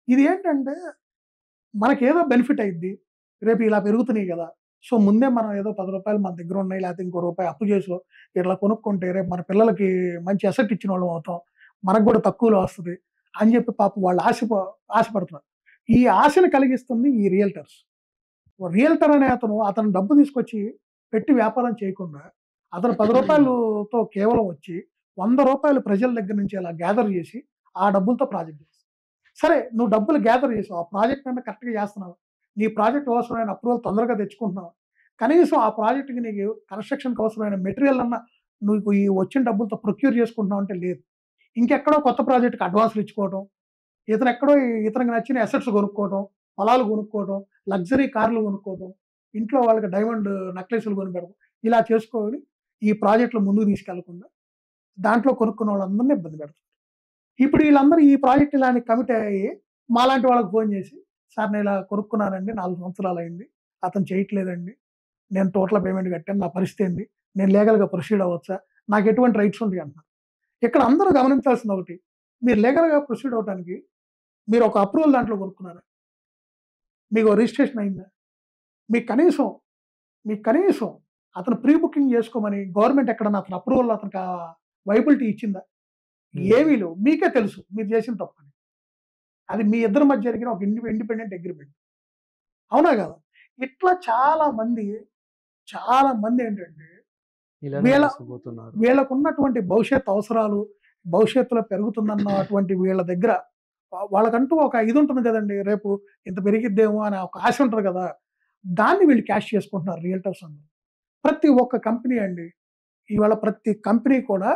ఇది ఏంటంటే మనకేదో బెనిఫిట్ అయిద్ది. రేపు ఇలా పెరుగుతున్నాయి గదా! సో, ముందే మనం ఏదో రూ. 10 మన దగ్గర ఉన్నాయి. లేకపోతే ఇంకో రూపాయి అప్పు చేసో ఇట్లా కొనుక్కుంటే రేపు మన పిల్లలకి మంచి అసెట్ ఇచ్చినోళ్ళం అవుతాం. మనకు కూడా తక్కువలో వస్తది అని చెప్పి పాపం వాళ్ళు ఆశపడుతున్నారు. ఈ ఆశను కలిగిస్తుంది ఈ రియల్టర్స్. రియల్టర్ అనే అతను డబ్బు తీసుకొచ్చి పెట్టి వ్యాపారం చేయకుండా అతను రూ. 10తో కేవలం వచ్చి రూ. 100 ప్రజల దగ్గర నుంచి అలా గ్యాదర్ చేసి ఆ డబ్బులతో ప్రాజెక్ట్ చేస్తాడు. సరే నువ్వు డబ్బులు గ్యాదర్ చేసావు. ఆ ప్రాజెక్ట్ అన్నా కరెక్ట్‌గా చేస్తున్నావా? నీ ప్రాజెక్ట్ అవసరమైన అప్రూవల్ తొందరగా తెచ్చుకుంటున్నావా? కనీసం ఆ ప్రాజెక్ట్‌కి నీకు కన్‌స్ట్రక్షన్‌కి అవసరమైన మెటీరియల్ అన్నా నువ్వు ఈ వచ్చిన డబ్బులతో ప్రొక్యూర్ చేసుకుంటున్నావు అంటే లేదు. ఇంకెక్కడో కొత్త ప్రాజెక్ట్‌కి అడ్వాన్స్‌లు ఇచ్చుకోవడం, ఇతనికి నచ్చిన అసెట్స్ కొనుక్కోవడం, పొలాలు కొనుక్కోవడం, లగ్జరీ కార్లు కొనుక్కోవడం, ఇంట్లో వాళ్ళకి డైమండ్ నెక్లెస్‌లు కొనిపెట్టడం, ఇలా చేసుకొని ఈ ప్రాజెక్ట్‌లు ముందుకు తీసుకెళ్లకుండా దాంట్లో కొనుక్కున్న వాళ్ళందరిని ఇబ్బంది పెడతారు. ఇప్పుడు వీళ్ళందరూ ఈ ప్రాజెక్ట్ ఇలా కమిట్ అయ్యి మాలాంటి వాళ్ళకి ఫోన్ చేసి, "సార్ నేను ఇలా కొనుక్కున్నానండి. 4 సంవత్సరాలయింది. అతను చేయట్లేదండి. నేను టోటల్ పేమెంట్ కట్టాను. నా పరిస్థితి ఏంది? నేను లీగల్‌గా ప్రొసీడ్ అవ్వచ్చా? నాకు ఎటువంటి రైట్స్ ఉంటాయి" అంటున్నారు. ఇక్కడ అందరూ గమనించాల్సింది ఒకటి. మీరు లీగల్‌గా ప్రొసీడ్ అవ్వటానికి మీరు ఒక అప్రూవల్ దాంట్లో కొనుక్కున్నారా? మీకు రిజిస్ట్రేషన్ అయిందా? మీకు కనీసం అతను ప్రీ బుకింగ్ చేసుకోమని గవర్నమెంట్ ఎక్కడన్నా అతని అప్రూవల్ అతనికి వైబిలిటీ ఇచ్చిందా? ఏమీ లేవు. మీకే తెలుసు మీరు చేసిన తప్పని. అది మీ ఇద్దరి మధ్య జరిగిన ఒక ఇండిపెండెంట్ అగ్రీమెంట్. అవునా కదా? ఇట్లా చాలా మంది ఏంటంటే ఇలానే వీళ్ళ మోసపోతున్నారు. వీళ్ళకున్నటువంటి భవిష్యత్ అవసరాలు, భవిష్యత్తులో పెరుగుతుందన్నటువంటి వీళ్ళ దగ్గర వాళ్ళకంటూ ఒక ఇది ఉంటుంది కదండీ. రేపు ఇంత పెరిగిద్దేమో అనే ఒక ఆశ ఉంటది కదా! దాన్ని వీళ్ళు క్యాష్ చేసుకుంటున్నారు రియల్టర్స్ అందరూ. ప్రతి ఒక్క కంపెనీ అండి. ఇవాళ ప్రతి కంపెనీ కూడా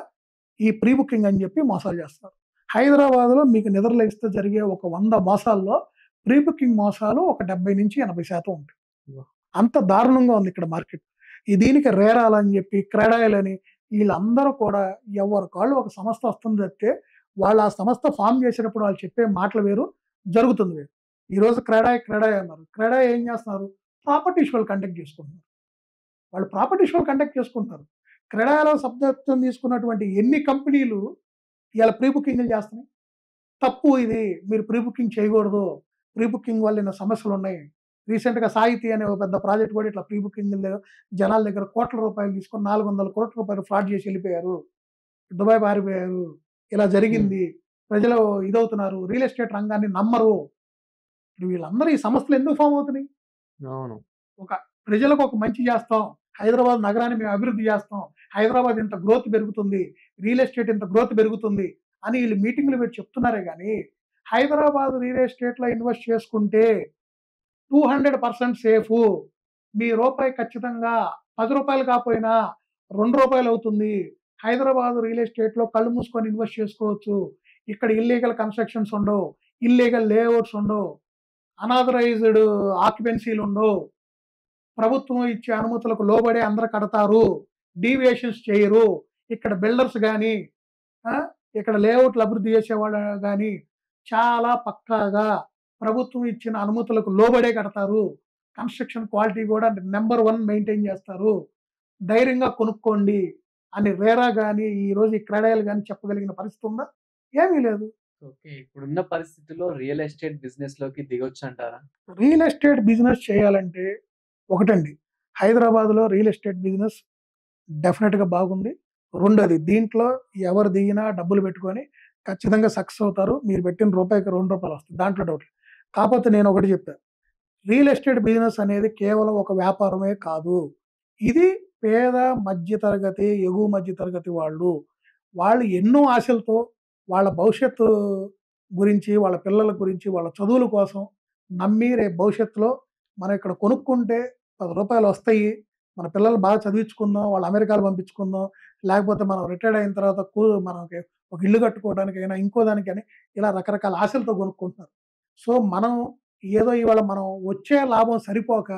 ఈ ప్రీ బుకింగ్ అని చెప్పి మోసాలు చేస్తున్నారు. హైదరాబాద్‌లో మీకు నిద్రలేస్తే జరిగే ఒక 100 మోసాల్లో ప్రీ బుకింగ్ మోసాలు ఒక 70-80% ఉంటాయి. అంత దారుణంగా ఉంది ఇక్కడ మార్కెట్. దీనికి రేరాలని చెప్పి, క్రెడాయిలని వీళ్ళందరూ కూడా ఎవరికాళ్ళు ఒక సంస్థ వస్తుంది తప్పితే, వాళ్ళు ఆ సంస్థ ఫార్మ్ చేసేటప్పుడు వాళ్ళు చెప్పే మాటలు వేరు, జరుగుతుంది వేరు. ఈరోజు క్రెడాయ్ అన్నారు. క్రెడాయ్ ఏం చేస్తున్నారు? ప్రాపర్టీ షోలు కండక్ట్ చేసుకుంటున్నారు. వాళ్ళు ప్రాపర్టీ షోలు కండక్ట్ చేసుకుంటున్నారు. క్రెడాయిలో సభ్యత్వం తీసుకున్నటువంటి ఎన్ని కంపెనీలు ఇవాళ ప్రీ బుకింగ్‌లు చేస్తున్నాయి? తప్పు ఇది. మీరు ప్రీ బుకింగ్ చేయకూడదు. ప్రీ బుకింగ్ వల్ల ఇన్ని సమస్యలున్నాయి. రీసెంట్‌గా సాహితీ అనే ఒక పెద్ద ప్రాజెక్ట్ కూడా ఇట్లా ప్రీ బుకింగ్‌లో జనాల దగ్గర కోట్ల రూపాయలు తీసుకొని 400 కోట్ల రూపాయలు ఫ్రాడ్ చేసి వెళ్ళిపోయారు. దుబాయ్ పారిపోయారు. ఇలా జరిగింది. ప్రజలు ఇదవుతున్నారు. రియల్ ఎస్టేట్ రంగాన్ని నమ్మరు. ఇప్పుడు వీళ్ళందరూ ఈ సంస్థలు ఎందుకు ఫార్మ్ అవుతున్నాయి? అవును. ఒక ప్రజలకు ఒక మంచి చేస్తాం. హైదరాబాద్ నగరాన్ని మేము అభివృద్ధి చేస్తాం. హైదరాబాద్ ఇంత గ్రోత్ పెరుగుతుంది, రియల్ ఎస్టేట్ ఇంత గ్రోత్ పెరుగుతుంది అని వీళ్ళు మీటింగ్లు పెట్టి చెప్తున్నారే కానీ హైదరాబాద్ రియల్ ఎస్టేట్లో ఇన్వెస్ట్ చేసుకుంటే 200% సేఫు. మీ రూపాయి ఖచ్చితంగా రూ. 10 కాపోయినా రూ. 2 అవుతుంది. హైదరాబాద్ రియల్ ఎస్టేట్‌లో కళ్ళు మూసుకొని ఇన్వెస్ట్ చేసుకోవచ్చు. ఇక్కడ ఇల్లీగల్ కన్‌స్ట్రక్షన్స్ ఉండవు. ఇల్లీగల్ లేఅవుట్స్ ఉండవు. అనాథరైజ్డ్ ఆక్యుపెన్సీలు ఉండవు. ప్రభుత్వం ఇచ్చే అనుమతులకు లోబడే అందరూ కడతారు. డీవియేషన్స్ చేయరు. ఇక్కడ బిల్డర్స్ గాని, ఇక్కడ లేఅవుట్లు అభివృద్ధి చేసేవాళ్ళు గాని చాలా పక్కాగా ప్రభుత్వం ఇచ్చిన అనుమతులకు లోబడే కడతారు. కన్‌స్ట్రక్షన్ క్వాలిటీ కూడా నంబర్ 1 మెయింటైన్ చేస్తారు. ధైర్యంగా కొనుక్కోండి అని రేరా గాని, ఈరోజు ఈ క్రెడాయిలు గాని చెప్పగలిగిన పరిస్థితి ఉందా? ఏమీ లేదు. ఓకే. ఇప్పుడున్న పరిస్థితుల్లో రియల్ ఎస్టేట్ బిజినెస్‌లోకి దిగొచ్చంటారా? రియల్ ఎస్టేట్ బిజినెస్ చేయాలంటే ఒకటండి, హైదరాబాద్‌లో రియల్ ఎస్టేట్ బిజినెస్ డెఫినిట్‌గా బాగుంది. రెండోది, దీంట్లో ఎవరు దిగినా డబ్బులు పెట్టుకొని ఖచ్చితంగా సక్సెస్ అవుతారు. మీరు పెట్టిన రూపాయికి రూ. 2 వస్తాయి. దాంట్లో డౌట్ లేదు. కాకపోతే నేను ఒకటి చెప్తా. రియల్ ఎస్టేట్ బిజినెస్ అనేది కేవలం ఒక వ్యాపారమే కాదు. ఇది పేద మధ్య తరగతి, ఎగువ మధ్య తరగతి వాళ్ళు ఎన్నో ఆశలతో వాళ్ళ భవిష్యత్తు గురించి, వాళ్ళ పిల్లల గురించి, వాళ్ళ చదువుల కోసం నమ్మి రేపు భవిష్యత్తులో మనం ఇక్కడ కొనుక్కుంటే రూ. 10 వస్తాయి. మన పిల్లలు బాగా చదివించుకుందాం, వాళ్ళు అమెరికాలో పంపించుకుందాం, లేకపోతే మనం రిటైర్డ్ అయిన తర్వాత మనకి ఒక ఇల్లు కట్టుకోవడానికైనా, ఇంకో దానికని ఇలా రకరకాల ఆశలతో కొనుక్కుంటున్నారు. సో, మనం ఏదో ఇవాళ మనం వచ్చే లాభం సరిపోక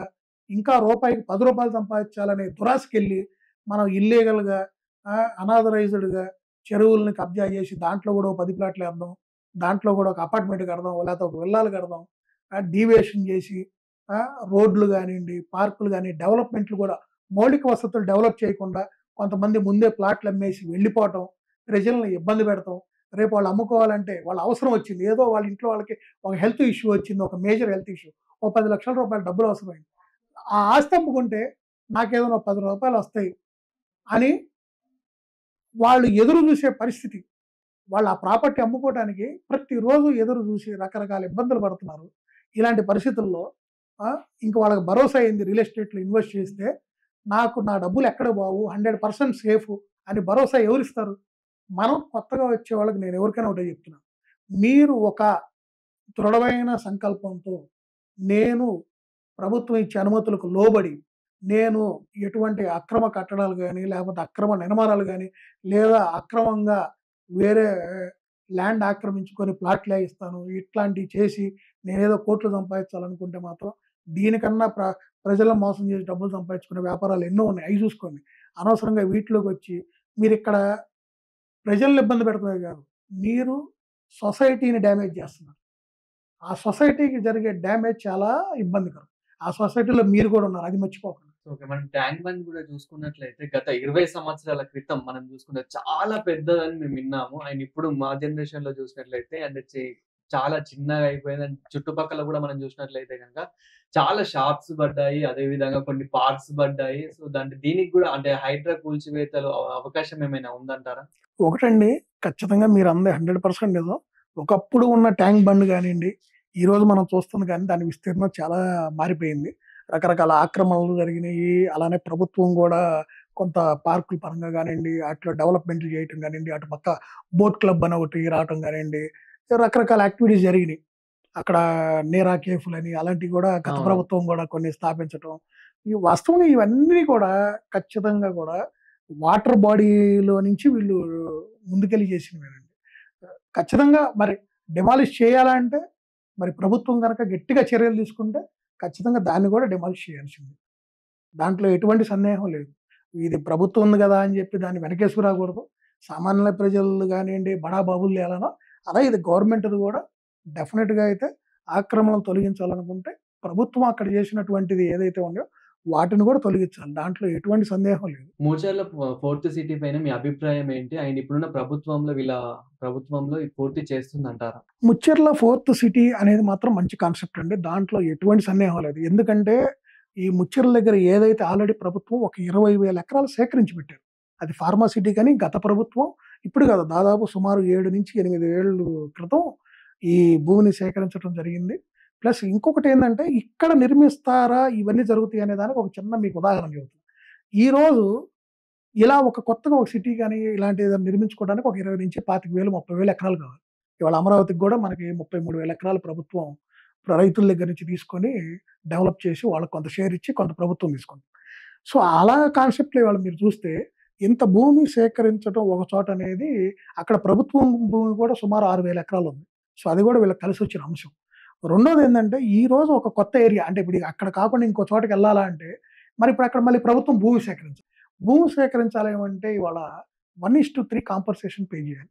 ఇంకా రూపాయికి రూ. 10 సంపాదించాలనే దురాశకెళ్ళి మనం ఇల్లీగల్‌గా అనాథరైజ్డ్‌గా చెరువుల్ని కబ్జా చేసి దాంట్లో కూడా ఓ 10 ప్లాట్లు ఏద్దాం. దాంట్లో కూడా ఒక అపార్ట్మెంట్ కడదాం. లేకపోతే ఒక విల్లాలు కడదాం. డీవియేషన్ చేసి రోడ్లు గానియండి, పార్కులు గాని, డెవలప్‌మెంట్లు కూడా మౌలిక వసతులు డెవలప్ చేయకుండా కొంతమంది ముందే ప్లాట్లు అమ్మేసి వెళ్ళిపోవటం, ప్రజల్ని ఇబ్బంది పెడతాం. రేపు వాళ్ళు అమ్ముకోవాలంటే వాళ్ళ అవసరం వచ్చింది. ఏదో వాళ్ళ ఇంట్లో వాళ్ళకి ఒక హెల్త్ ఇష్యూ వచ్చింది. ఒక మేజర్ హెల్త్ ఇష్యూ. ఓ రూ. 10,00,000 డబ్బులు అవసరమైంది. ఆ ఆస్తి అమ్ముకుంటే నాకేదో రూ. 10 వస్తాయి అని వాళ్ళు ఎదురు చూసే పరిస్థితి. వాళ్ళు ఆ ప్రాపర్టీ అమ్ముకోవడానికి ప్రతిరోజు ఎదురు చూసి రకరకాల ఇబ్బందులు పడుతున్నారు. ఇలాంటి పరిస్థితుల్లో ఇంక వాళ్ళకి భరోసా అయింది రియల్ ఎస్టేట్‌లో ఇన్వెస్ట్ చేస్తే నాకు నా డబ్బులు ఎక్కడ పోవు, 100% సేఫు అని భరోసా ఎవరిస్తారు? మనం కొత్తగా వచ్చే వాళ్ళకి నేను ఎవరికైనా ఒకటే చెప్తున్నాను. మీరు ఒక దృఢమైన సంకల్పంతో నేను ప్రభుత్వం ఇచ్చే అనుమతులకు లోబడి, నేను ఎటువంటి అక్రమ కట్టడాలు గాని, లేకపోతే అక్రమ నిర్మాణాలు గాని, లేదా అక్రమంగా వేరే ల్యాండ్ ఆక్రమించుకొని ప్లాట్లు ఇస్తాను. ఇట్లాంటివి చేసి నేనేదో కోట్లు సంపాదించాలనుకుంటే మాత్రం దీనికన్నా ప్రజలను మోసం చేసి డబ్బులు సంపాదించుకునే వ్యాపారాలు ఎన్నో ఉన్నాయి. అయి చూసుకోండి. అనవసరంగా వీటిలోకొచ్చి మీరిక్కడ ప్రజల్ని ఇబ్బంది పెడతమే కాదు, మీరు సొసైటీని డ్యామేజ్ చేస్తున్నారు. ఆ సొసైటీకి జరిగే డ్యామేజ్ చాలా ఇబ్బందికరం. ఆ సొసైటీలో మీరు కూడా ఉన్నారు. అది మర్చిపోకండి. ఓకే. మనం ట్యాంక్ బండ్ కూడా చూసుకున్నట్లయితే గత 20 సంవత్సరాల క్రితం మనం చూసుకుంటే చాలా పెద్దదని మేము విన్నాము. అండ్ ఇప్పుడు మా జనరేషన్‌లో చూసినట్లయితే అంటే చాలా చిన్నగా అయిపోయింది. అండ్ చుట్టుపక్కల కూడా మనం చూసినట్లయితే గనక చాలా షాప్స్ పడ్డాయి. అదే విధంగా కొన్ని పార్క్స్ పడ్డాయి. సో, దీనికి కూడా అంటే హైడ్రా కూల్చివేతలు అవకాశం ఏమైనా ఉందంటారా? ఒకటండి, ఖచ్చితంగా మీరంది 100% నిజం. ఒకప్పుడు ఉన్న ట్యాంక్ బండ్ గానియండి, ఈరోజు మనం చూస్తుంది కానీ దాని విస్తీర్ణం చాలా మారిపోయింది. రకరకాల ఆక్రమణలు జరిగినాయి. అలానే ప్రభుత్వం గూడా కొంత పార్కుల పరంగా గానియండి, ఆటిలో డెవలప్‌మెంట్లు చేయటం గానియండి, అటు పక్క బోట్ క్లబ్ అని ఒకటి రావటం గానియండి, రకరకాల యాక్టివిటీస్ జరిగినాయి. అక్కడ నీరా కేఫ్‌లని అలాంటివి గూడా గత అవును. ప్రభుత్వం గూడా కొన్ని స్థాపించటం. వాస్తవంగా ఇవన్నీ కూడా ఖచ్చితంగా గూడా వాటర్ బాడీలో నుంచి వీళ్ళు ముందుకెళ్ళి చేసినవేనండి. ఖచ్చితంగా మరి డెమాలిష్ చేయాలా అంటే మరి ప్రభుత్వం గనక గట్టిగా చర్యలు తీసుకుంటే ఖచ్చితంగా దాన్ని కూడా డెమాలిష్ చేయాల్సిందే. దాంట్లో ఎటువంటి సందేహం లేదు. ఇది ప్రభుత్వం ఉంది గదా అని చెప్పి దాన్ని వెనకేసుకు రాకూడదు. సామాన్య ప్రజలు గానియండి, బడా బాబులు ఎలానో అలా ఇది గవర్నమెంట్‌ది గూడా డెఫినిట్‌గా అయితే ఆక్రమణలు తొలగించాలనుకుంటే ప్రభుత్వం అక్కడ చేసినటువంటిది ఏదైతే ఉందో వాటిని కూడా తొలగించాలి. దాంట్లో ఎటువంటి సందేహం లేదు. ముచర్ల ఫోర్త్ సిటీ పైన మీ అభిప్రాయం ఏంటి? అండ్ ఇప్పుడున్న ప్రభుత్వంలో ఇది పూర్తి చేస్తుందంటారా? ముచ్చెర్ల ఫోర్త్ సిటీ అనేది మాత్రం మంచి కాన్సెప్ట్ అండి. దాంట్లో ఎటువంటి సందేహం లేదు. ఎందుకంటే ఈ ముచ్చెర్ల దగ్గర ఏదైతే ఆల్రెడీ ప్రభుత్వం ఒక 20,000 ఎకరాలు సేకరించి పెట్టారు. అది ఫార్మా సిటీ కానీ గత ప్రభుత్వం ఇప్పుడు కాదు, దాదాపు సుమారు 7-8 ఏళ్ళు క్రితం ఈ భూమిని సేకరించడం జరిగింది. ప్లస్ ఇంకొకటేందంటే ఇక్కడ నిర్మిస్తారా? ఇవన్నీ జరుగుతాయి అనే దానికి ఒక చిన్న మీకు ఉదాహరణ చెబుతాను. ఈరోజు ఇలా ఒక కొత్తగా ఒక సిటీ గాని ఇలాంటి ఏదైనా నిర్మించుకోవడానికి ఒక 20,000-25,000, 30,000 ఎకరాలు కావాలి. ఇవాళ అమరావతికి గూడా మనకి 33,000 ఎకరాలు ప్రభుత్వం రైతుల దగ్గర నుంచి తీసుకొని డెవలప్ చేసి వాళ్ళకి కొంత షేర్ ఇచ్చి కొంత ప్రభుత్వం తీసుకుంది. సో, అలా కాన్సెప్ట్‌లో ఇవాళ మీరు చూస్తే ఇంత భూమి సేకరించడం ఒక చోట అనేది అక్కడ ప్రభుత్వం భూమి కూడా సుమారు 6,000 ఎకరాలు ఉంది. సో, అది కూడా వీళ్ళకి కలిసొచ్చిన అంశం. రెండోదేందంటే ఈరోజు ఒక కొత్త ఏరియా అంటే ఇప్పుడు అక్కడ కాకుండా ఇంకో చోటకెళ్ళాలా అంటే మరి ఇప్పుడు అక్కడ మళ్ళీ ప్రభుత్వం భూమి సేకరించాలి. భూమి సేకరించాలేమంటే ఇవాళ 1:3 కాంపన్సేషన్ పే చేయాలి.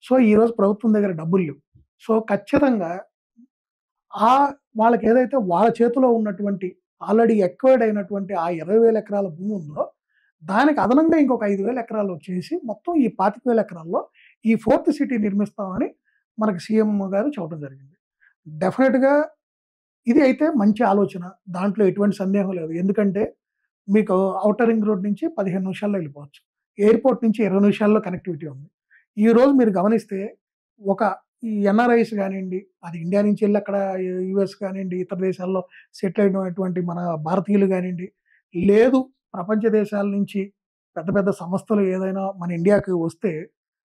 సో, ఈరోజు ప్రభుత్వం దగ్గర డబ్బులు లేవు. సో, ఖచ్చితంగా వాళ్ళకేదైతే వాళ్ళ చేతిలో ఉన్నటువంటి ఆల్రెడీ ఎక్వైర్డ్ అయినటువంటి ఆ 20,000 ఎకరాల భూమి ఉందో, దానికి అదనంగా ఇంకొక 5,000 ఎకరాలు చేసి మొత్తం ఈ 25,000 ఎకరాల్లో ఈ ఫోర్త్ సిటీ నిర్మిస్తామని మనకి సీఎం గారు చెప్పడం జరిగింది. డెఫినిట్‌గా ఇది అయితే మంచి ఆలోచన. దాంట్లో ఎటువంటి సందేహం లేదు. ఎందుకంటే మీకు ఔటర్ రింగ్ రోడ్ నుంచి 15 నిమిషాల్లో వెళ్ళిపోవచ్చు. ఎయిర్‌పోర్ట్ నుంచి 20 నిమిషాల్లో కనెక్టివిటీ ఉంది. ఈరోజు మీరు గమనిస్తే ఒక ఈ ఎన్ఆర్ఐస్ గానియండి, అది ఇండియా నుంచి ఎళ్లి అక్కడ యూఎస్ కానియండి, ఇతర దేశాల్లో సెటిల్ అయినటువంటి మన భారతీయులు గానియండి, లేదు ప్రపంచ దేశాల నుంచి పెద్ద పెద్ద సంస్థలు ఏదైనా మన ఇండియాకి వస్తే,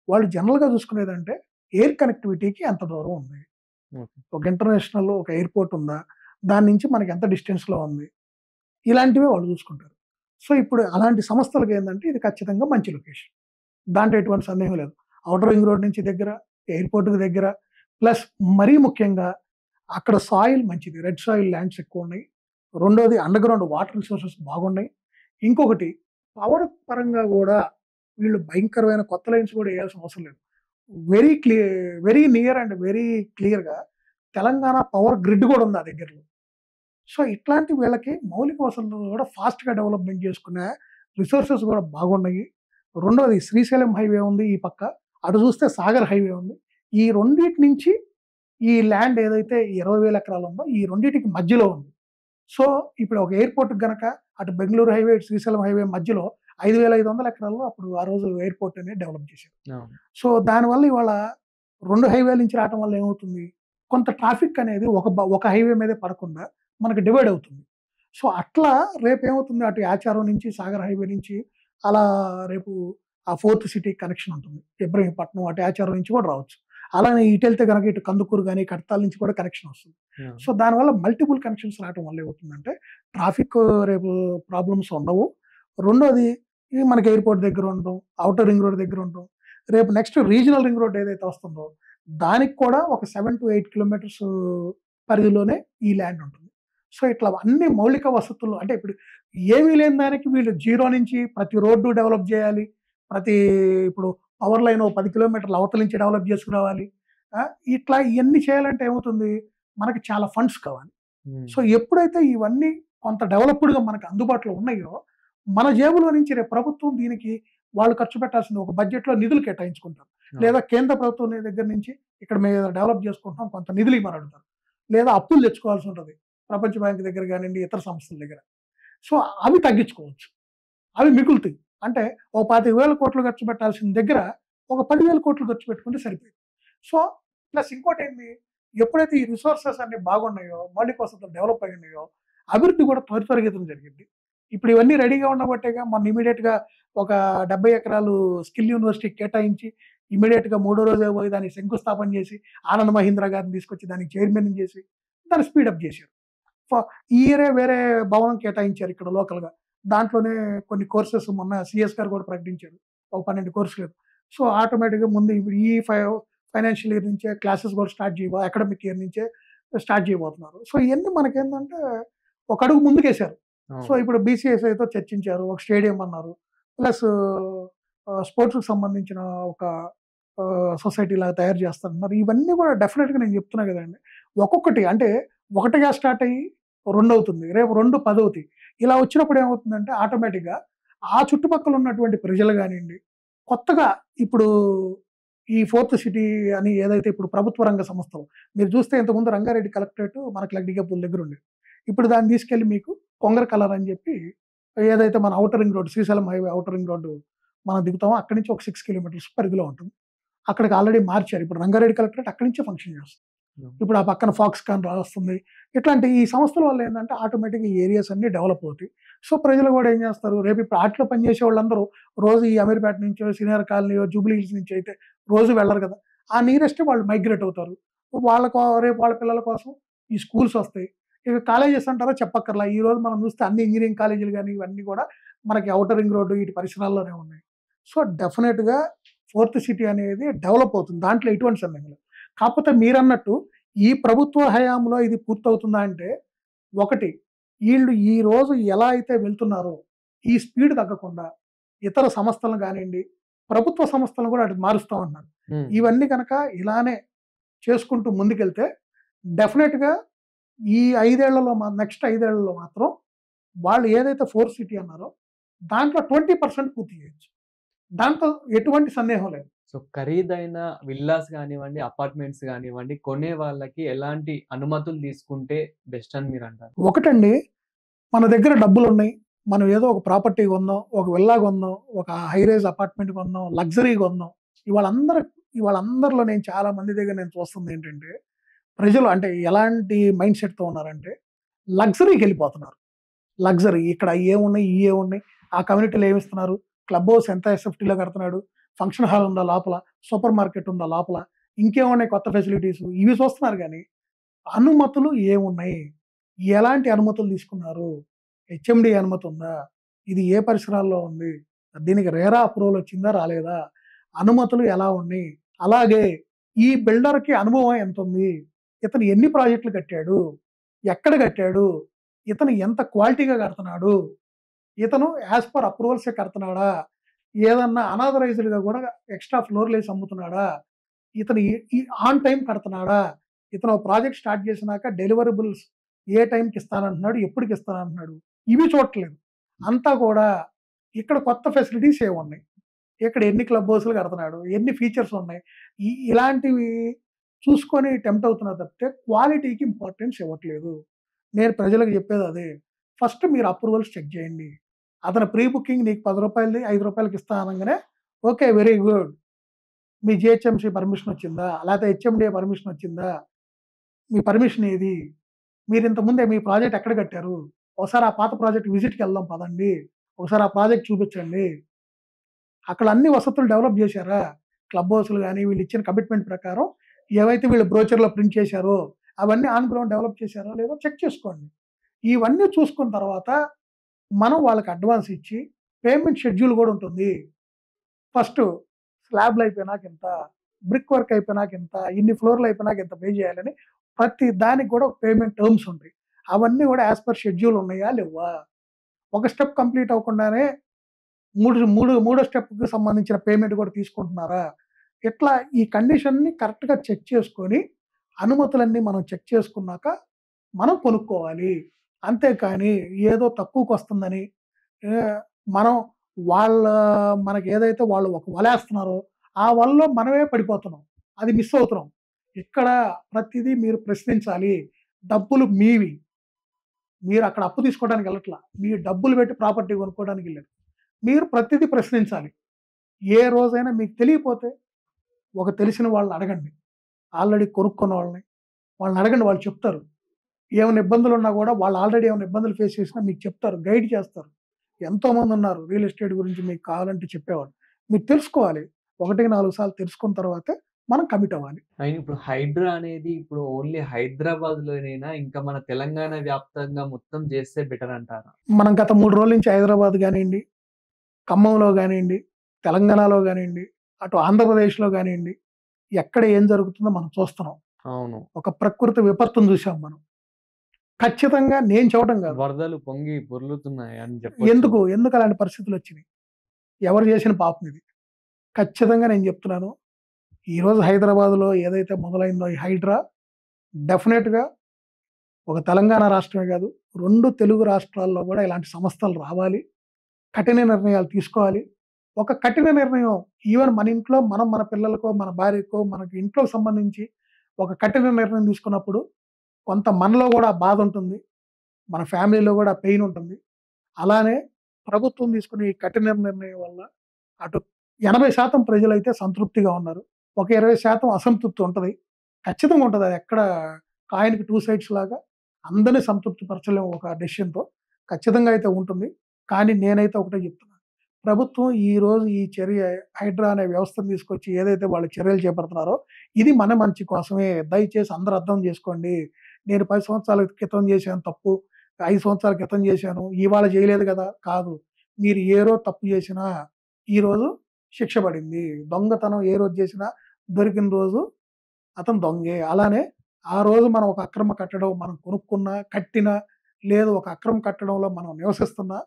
వాళ్ళు జనరల్‌గా చూసుకునేదంటే ఎయిర్ కనెక్టివిటీకి ఎంత దూరం ఉంది. ఓకే. ఒక ఇంటర్నేషనల్ ఒక ఎయిర్‌పోర్ట్ ఉందా? దాని నుంచి మనకి ఎంత డిస్టెన్స్‌లో ఉంది? ఇలాంటివే వాళ్ళు చూసుకుంటారు. సో, ఇప్పుడు అలాంటి సంస్థలకి ఏందంటే ఇది ఖచ్చితంగా మంచి లొకేషన్. దాంట్లో ఎటువంటి సందేహం లేదు. ఔటర్ రింగ్ రోడ్ నుంచి దగ్గర, ఎయిర్‌పోర్ట్‌కి దగ్గర, ప్లస్ మరీ ముఖ్యంగా అక్కడ సాయిల్ మంచిది. రెడ్ సాయిల్ ల్యాండ్స్ ఎక్కువున్నాయి. రెండోది అండర్‌గ్రౌండ్ వాటర్ రిసోర్సెస్ బాగున్నాయి. ఇంకొకటి పవర్ పరంగా గూడా వీళ్ళు భయంకరమైన కొత్త లైన్స్ గూడా ఎయాల్సిన అవసరం లేదు. వెరీ నియర్ అండ్ వెరీ క్లియర్‌గా తెలంగాణ పవర్ గ్రిడ్ గూడా ఉంది ఆ దగ్గరలో. సో, ఇట్లాంటి వీళ్ళకి మౌలిక వసతులు గూడా ఫాస్ట్‌గా డెవలప్‌మెంట్ చేసుకునే రిసోర్సెస్ గూడా బాగున్నాయి. రెండోది శ్రీశైలం హైవే ఉంది ఈ పక్క. అటు చూస్తే సాగర్ హైవే ఉంది. ఈ రెండిటి నుంచి ఈ ల్యాండ్ ఏదైతే 20,000 ఎకరాలు ఉందో ఈ రెండిటికి మధ్యలో ఉంది. సో, ఇప్పుడు ఒక ఎయిర్‌పోర్ట్‌కి గనక అటు బెంగుళూరు హైవే, ఇటు శ్రీశైలం హైవే మధ్యలో 5,500 ఎకరాల్లో అప్పుడు ఆ రోజు ఎయిర్‌పోర్ట్ అనేది డెవలప్ చేశారు. అవును. సో, దానివల్ల ఇవాళ 2 హైవేల నుంచి రావటం వల్ల ఏమవుతుంది? కొంత ట్రాఫిక్ అనేది ఒక హైవే మీదే పడకుండా మనకి డివైడ్ అవుతుంది. సో, అట్లా రేపేమవుతుంది అటు యాచారం నుంచి, సాగర్ హైవే నుంచి అలా రేపు ఆ ఫోర్త్ సిటీ కనెక్షన్ ఉంటుంది. ఇబ్రహీంపట్నం అటు యాచారం నుంచి కూడా రావచ్చు. అలానే ఇటెళ్తే గనక ఇటు కందుకూరు గాని, కడతాల్ నుంచి కూడా కనెక్షన్ వస్తుంది. యాహ్! సో, దానివల్ల మల్టిపుల్ కనెక్షన్స్ రావటం వల్ల ఏమవుతుందంటే ట్రాఫిక్ రేపు ప్రాబ్లమ్స్ ఉండవు. రెండోది మనకి ఎయిర్‌పోర్ట్ దగ్గర ఉండడం, ఔటర్ రింగ్ రోడ్ దగ్గర ఉండడం. రేపు నెక్స్ట్ రీజనల్ రింగ్ రోడ్ ఏదైతే వస్తుందో దానికి కూడా ఒక 7-8 కిలోమీటర్స్ పరిధిలోనే ఈ ల్యాండ్ ఉంటుంది. సో, ఇట్లా అన్ని మౌలిక వసతులు అంటే ఇప్పుడు ఏమీ లేని దానికి వీళ్ళు జీరో నుంచి ప్రతి రోడ్డు డెవలప్ చేయాలి. ప్రతి ఇప్పుడు పవర్ లైన్ ఓ 10 కిలోమీటర్ల అవతల నుంచి డెవలప్ చేసుకురావాలి. ఇట్లా ఇయన్నీ చేయాలంటే ఏమవుతుంది? మనకి చాలా ఫండ్స్ కావాలి. హ్మ్. సో, ఎప్పుడైతే ఇవన్నీ కొంత డెవలప్డ్‌గా మనకు అందుబాటులో ఉన్నాయో, మన జేబులో నుంచి రేపు ప్రభుత్వం దీనికి వాళ్ళు ఖర్చు పెట్టాల్సింది ఒక బడ్జెట్‌లో నిధులు కేటాయించుకుంటారు. అవును. లేదా కేంద్ర ప్రభుత్వం దగ్గర నుంచి ఇక్కడ మేము డెవలప్ చేసుకుంటున్నాం కొంత నిధులు ఇమ్మని అడుగుతారు. లేదా అప్పులు తెచ్చుకోవాల్సి ఉంటది. ప్రపంచ బ్యాంక్ దగ్గర గానియండి, ఇతర సంస్థల దగ్గర. సో, అవి తగ్గించుకోవచ్చు. అవి మిగులుతాయి. అంటే ఓ 25,000 ఖర్చు పెట్టాల్సిన దగ్గర ఒక 10,000 ఖర్చు పెట్టుకుంటే సరిపోయింది. సో, ప్లస్ ఇంకోటేంది ఎప్పుడైతే ఈ రిసోర్సెస్ అన్నీ బాగున్నాయో, మౌలిక వసతులు డెవలప్ అయ్యున్నాయో, అభివృద్ధి కూడా త్వరితగతిన జరిగింది. ఇప్పుడు ఇవన్నీ రెడీగా ఉండబట్టేగా మొన్న ఇమ్మీడియేట్‌గా ఒక 70 ఎకరాలు స్కిల్ యూనివర్సిటీకి కేటాయించి, ఇమ్మీడియేట్‌గా మూడో రోజే పోయి దానికి శంకుస్థాపన చేసి, ఆనంద్ మహీంద్ర గారిని తీసుకొచ్చి దానికి చైర్మన్‌ని చేసి, దాన్ని స్పీడప్ చేశారు. ఫ ఈ ఇయరే వేరే భవనం కేటాయించారు ఇక్కడ లోకల్‌గా. దాంట్లోనే కొన్ని కోర్సెస్ మొన్న సీఎస్ గారు కూడా ప్రకటించారు. ఒక 12 కోర్సులు. సో, ఆటోమేటిక్‌గా ముందు ఇప్పుడు ఈ ఫైనాన్షియల్ ఇయర్ నుంచే క్లాసెస్ కూడా అకాడమిక్ ఇయర్ నుంచే స్టార్ట్ చేయబోతున్నారు. సో, ఇయన్నీ మనకేందంటే ఒక అడుగు ముందుకేశారు. సో, అవును. ఇప్పుడు బీసీఎస్ఐతో చర్చించారు. ఒక స్టేడియం అన్నారు. ప్లస్ స్పోర్ట్స్‌కి సంబంధించిన ఒక సొసైటీలాగా తయారు చేస్తారన్నారు. ఇవన్నీ కూడా డెఫినిట్‌గా నేను చెప్తున్నా కదండీ. ఒక్కొక్కటి అంటే ఒకటిగా స్టార్ట్ అయ్యి 2 అవుతుంది. రేపు 2 10 అవుతాయి. ఇలా వచ్చినప్పుడు ఏమవుతుందంటే ఆటోమేటిక్‌గా ఆ చుట్టుపక్కల ఉన్నటువంటి ప్రజలు గానియండి, కొత్తగా ఇప్పుడు ఈ ఫోర్త్ సిటీ అని ఏదైతే ఇప్పుడు ప్రభుత్వ రంగ సంస్థలు మీరు చూస్తే ఇంతకుముందు రంగారెడ్డి కలెక్టరేట్ మనకి లక్డిగప్పుల దగ్గర ఉండేది. ఇప్పుడు దాన్ని తీసుకెళ్ళి మీకు కొంగర కలర్ అని చెప్పి ఏదైతే మన outer ring road Srisailam highway outer ring road మనం దిగుతామో అక్కడి నుంచి ఒక 6 కిలోమీటర్స్ పరిధిలో ఉంటుంది. అక్కడికి ఆల్రెడీ మార్చారు. ఇప్పుడు రంగారెడ్డి కలెక్టరేట్ అక్కడి నుంచే ఫంక్షన్ చేస్తుంది. హ్మ్. ఇప్పుడు ఆ పక్కన ఫాక్స్కాన్ వస్తుంది. ఇట్లాంటి ఈ సంస్థల వల్ల ఏందంటే ఆటోమేటిక్‌గా ఈ ఏరియాస్ అన్నీ డెవలప్ అవుతాయి. సో, ప్రజలు గూడా ఏం జేస్తారు, రేపు ఇప్పుడు ఆటిలో పనిచేసే వాళ్ళందరూ రోజు ఈ అమీర్‌పేట నుంచో, సీనియర్ కాలనీయో, జూబ్లీ హిల్స్ నుంచి అయితే రోజు వెళ్లరు గదా! ఆ నియరెస్టే వాళ్ళు మైగ్రేట్ అవుతారు. రేపు వాళ్ళ పిల్లల కోసం ఈ స్కూల్స్ వస్తాయి. ఇక కాలేజెస్ అంటారా చెప్పక్కర్లా. ఈరోజు మనం చూస్తే అన్ని ఇంజినీరింగ్ కాలేజీలు గాని, ఇవన్నీ గూడా మనకి ఔటర్ రింగ్ రోడ్డు ఈటి పరిసరాల్లోనే ఉన్నాయి. సో, డెఫినిట్‌గా ఫోర్త్ సిటీ అనేది డెవలప్ అవుతుంది. దాంట్లో ఎటువంటి సందేహం లేదు. కాకపోతే మీరన్నట్టు ఈ ప్రభుత్వ హయాంలో ఇది పూర్తవుతుందా అంటే, ఒకటి ఈళ్ళు ఈ రోజు ఎలా అయితే వెళ్తున్నారో, ఈ స్పీడ్ తగ్గకుండా ఇతర సంస్థలను గానియండి, ప్రభుత్వ సంస్థలను గూడా అటు మారుస్తా ఉంటున్నారు. హ్మ్. ఇవన్నీ గనక ఇలానే చేసుకుంటూ ముందుకెళ్తే డెఫినిట్‌గా ఈ 5 ఏళ్లలో నెక్స్ట్ 5 ఏళ్లలో మాత్రం వాళ్ళు ఏదైతే ఫోర్త్ సిటీ అన్నారో, దాంట్లో 20% పూర్తి చేయొచ్చు. దాంట్లో ఎటువంటి సందేహం లేదు. సో, ఖరీదైన విల్లాస్ గానివ్వండి, అపార్ట్‌మెంట్స్ గానివ్వండి, కొనే వాళ్ళకి ఎలాంటి అనుమతులు తీసుకుంటే బెస్ట్ అని మీరంటారు? ఒకటండి, మన దగ్గర డబ్బులున్నాయి. మనం ఏదో ఒక ప్రాపర్టీ కొందాం, ఒక విల్లా కొందాం, ఒక హై రైజ్ అపార్ట్‌మెంట్ కొందాం, లగ్జరీ కొందాం. ఇవాళ అందరు ఇవాళ అందరిలో నేను చాలా మంది దగ్గర నేను చూస్తుందేంటంటే, ప్రజలు అంటే ఎలాంటి మైండ్ సెట్‌తో ఉన్నారంటే, లగ్జరీకెళ్ళిపోతున్నారు. లగ్జరీ ఇక్కడ ఏమున్నాయి, ఇయ్యేమున్నాయి. ఆ కమ్యూనిటీలో ఏమిస్తున్నారు? క్లబ్ హౌస్ ఎంత ఎస్ఎఫ్టీలో కడుతున్నాడు. ఫంక్షన్ హాల్ ఉందా లోపల, సూపర్ మార్కెట్ ఉందా లోపల, ఇంకేమున్నాయి కొత్త ఫెసిలిటీస్ ఇవి చూస్తున్నారు గానీ, అనుమతులు ఏమున్నాయి? ఎలాంటి అనుమతులు తీసుకున్నారు? హెచ్ఎండీ అనుమతి ఉందా? ఇది ఏ పరిసరాల్లో ఉంది? దీనికి రేరా అప్రూవల్ వచ్చిందా? రాలేదా? అనుమతులు ఎలా ఉన్నాయి? అలాగే ఈ బిల్డర్‌కి అనుభవం ఎంతుంది? ఇతను ఎన్ని ప్రాజెక్టులు కట్టాడు? ఎక్కడ కట్టాడు? ఇతను ఎంత క్వాలిటీగా కడుతున్నాడు? ఇతను యాస్ పర్ అప్రూవల్సే కడుతున్నాడా? ఏదన్నా అనాథరైజ్డ్‌గా గూడా ఎక్స్‌ట్రా ఫ్లోర్‌లేసి అమ్ముతున్నాడా? ఇతను ఈ ఈ ఆన్ టైమ్ కడుతున్నాడా? ఇతను ఒక ప్రాజెక్ట్ స్టార్ట్ చేసినాక డెలివరబుల్స్ ఏ టైంకి ఇస్తానంటున్నాడు? ఎప్పటికి ఇస్తానంటున్నాడు? ఇవి చూడట్లేదు. అంతా కూడా ఇక్కడ కొత్త ఫెసిలిటీస్ ఏమున్నాయి? ఇక్కడ ఎన్ని క్లబ్ హౌస్‌లు కడుతున్నాడు? ఎన్ని ఫీచర్స్ ఉన్నాయి? ఇలాంటివి చూసుకొని టెంప్ట్ అవుతున్నారు తప్పితే క్వాలిటీకి ఇంపార్టెన్స్ ఇవ్వట్లేదు. నేను ప్రజలకు చెప్పేది అదే. ఫస్ట్ మీరు అప్రూవల్స్ చెక్ చేయండి. అతను ప్రీ బుకింగ్ నీకు రూ. 10ది రూ. 5కి ఇస్తా అనంగానే ఓకే. Very good. మీ జీహెచ్ఎంసీ పర్మిషన్ వచ్చిందా? లేతే హెచ్ఎండీఏ పర్మిషన్ వచ్చిందా? మీ పర్మిషన్ ఏది? మీరింతకు ముందే మీ ప్రాజెక్ట్ ఎక్కడ కట్టారు? ఒకసారి ఆ పాత ప్రాజెక్ట్ విజిట్‌కెళ్దాం పదండి. ఒకసారి ఆ ప్రాజెక్ట్ చూపించండి. అక్కడ అన్ని వసతులు డెవలప్ చేశారా? క్లబ్ హౌస్‌లు గాని, వీళ్ళిచ్చిన కమిట్మెంట్ ప్రకారం ఏవైతే వీళ్ళు బ్రోచర్‌లో ప్రింట్ చేశారో, అవన్నీ ఆన్ గ్రౌండ్ డెవలప్ చేశారో లేదో చెక్ చేసుకోండి. ఇవన్నీ చూసుకున్న తర్వాత మనం వాళ్ళకి అడ్వాన్స్ ఇచ్చి పేమెంట్ షెడ్యూల్ గూడా ఉంటుంది. ఫస్టు స్లాబ్‌లు అయిపోయినాక ఇంత, బ్రిక్ వర్క్ అయిపోయినాక ఇంత, ఇన్ని ఫ్లోర్‌లు అయిపోయినాక ఇంత పే చేయాలని ప్రతి దానికి గూడా ఒక పేమెంట్ టర్మ్స్ ఉంటాయి. అవన్నీ గూడా యాస్ పర్ షెడ్యూల్ ఉన్నాయా? లెవ్వా? ఒక స్టెప్ కంప్లీట్ అవ్వకుండానే మూడో స్టెప్‌కి సంబంధించిన పేమెంట్ గూడా తీసుకుంటున్నారా? ఇట్లా ఈ కండిషన్‌ని కరెక్ట్‌గా చెక్ చేసుకొని, అనుమతులన్నీ మనం చెక్ చేసుకున్నాక మనం కొనుక్కోవాలి. అంతేకాని ఏదో తక్కువకొస్తుందని మనం వాళ్ళ మనకేదైతే వాళ్ళు ఒక వలేస్తున్నారో, ఆ వలలో మనమే పడిపోతున్నాం. అది మిస్ అవుతున్నాం. ఇక్కడ ప్రతిదీ మీరు ప్రశ్నించాలి. డబ్బులు మీవి. మీరక్కడ అప్పు తీసుకోవడానికి ఎళ్ళట్ల. మీ డబ్బులు పెట్టి ప్రాపర్టీ కొనుక్కోవడానికెళ్లారు. మీరు ప్రతిదీ ప్రశ్నించాలి. ఏ రోజైనా మీకు తెలియపోతే ఒక తెలిసిన వాళ్ళని అడగండి. ఆల్రెడీ కొనుక్కున్న వాళ్ళని. వాళ్ళని అడగండి వాళ్ళు చెప్తారు. ఏమైనా ఇబ్బందులున్నా గూడా వాళ్ళు ఆల్రెడీ ఏమైనా ఇబ్బందులు ఫేస్ చేసినా మీకు చెప్తారు. గైడ్ చేస్తారు. ఎంతోమందున్నారు రియల్ ఎస్టేట్ గురించి మీకు కావాలంటే చెప్పేవాళ్ళు. మీరు తెలుసుకోవాలి. ఒకటికి 4 సార్లు తెలుసుకున్న తర్వాతే మనం కమిట్ అవ్వాలి. అయిన ఇప్పుడు హైడ్రా అనేది ఇప్పుడు ఓన్లీ హైదరాబాద్‌లోనేనా? ఇంకా మన తెలంగాణ వ్యాప్తంగా మొత్తం చేస్తే బెటర్ అంటారా? మనం గత 3 రోజుల నుంచి హైదరాబాద్ గానియండి, ఖమ్మంలో గానియండి, తెలంగాణలో గానియండి, అటు ఆంధ్రప్రదేశ్‌లో గానియండి, ఎక్కడ ఏం జరుగుతుందో మనం చూస్తున్నాం. అవును. ఒక ప్రకృతి విపత్తును చూసాం మనం. ఖచ్చితంగా నేను చెప్పడం గాదు. వరదలు పొంగి పొర్లుతున్నాయి అని చెప్పొచ్చు. ఎందుకు అలాంటి పరిస్థితులొచ్చినియి? ఎవరు చేసిన పాపం ఇది? ఖచ్చితంగా నేను చెప్తున్నాను. ఈరోజు హైదరాబాద్‌లో ఏదైతే మొదలైందో ఈ హైడ్రా డెఫినెట్‌గా ఒక తెలంగాణ రాష్ట్రమే గాదు, 2 తెలుగు రాష్ట్రాల్లో గూడా ఇలాంటి సంస్థలు రావాలి. కఠిన నిర్ణయాలు తీసుకోవాలి. ఒక కఠిన నిర్ణయం ఈవెన్ మన ఇంట్లో మనం మన పిల్లలకో, మన భార్యకో, మనకి ఇంట్లోకి సంబంధించి ఒక కఠిన నిర్ణయం తీసుకున్నప్పుడు కొంత మనలో గూడా బాధుంటుంది. మన ఫ్యామిలీలో గూడా పెయిన్ ఉంటుంది. అలానే ప్రభుత్వం తీసుకునే ఈ కఠిన నిర్ణయం వల్ల అటు 80% ప్రజలైతే సంతృప్తిగా ఉన్నారు. ఒక 20% అసంతృప్తి ఉంటది. ఖచ్చితంగా ఉంటది. అది ఎక్కడ కాయిన్‌కి 2 సైడ్స్ లాగా అందరిని సంతృప్తి పరచలేము ఒక డెసిషన్‌తో. ఖచ్చితంగా అయితే ఉంటుంది. కానీ నేనైతే ఒకటే చెప్తున్నా. ప్రభుత్వం ఈరోజు ఈ చర్య హైడ్రా అనే వ్యవస్థను తీసుకొచ్చి ఏదైతే వాళ్ళు చర్యలు చేపడుతున్నారో, ఇది మన మంచి కోసమే. దయచేసి అందరూ అర్థం చేసుకోండి. నేను 10 సంవత్సరాల క్రితం చేశాను తప్పు. 5 సంవత్సరాల క్రితం చేశాను. ఇవాళ చేయలేదు కదా! కాదు. మీరు ఏ రోజు తప్పు చేసినా ఈరోజు శిక్ష పడింది. దొంగతనం ఏ రోజు చేసినా దొరికిన రోజు అతను దొంగే. అలానే ఆ రోజు మనం ఒక అక్రమ కట్టడం మనం కొనుక్కున్నా, కట్టినా, లేదు ఒక అక్రమ కట్టడంలో మనం నివసిస్తున్నా,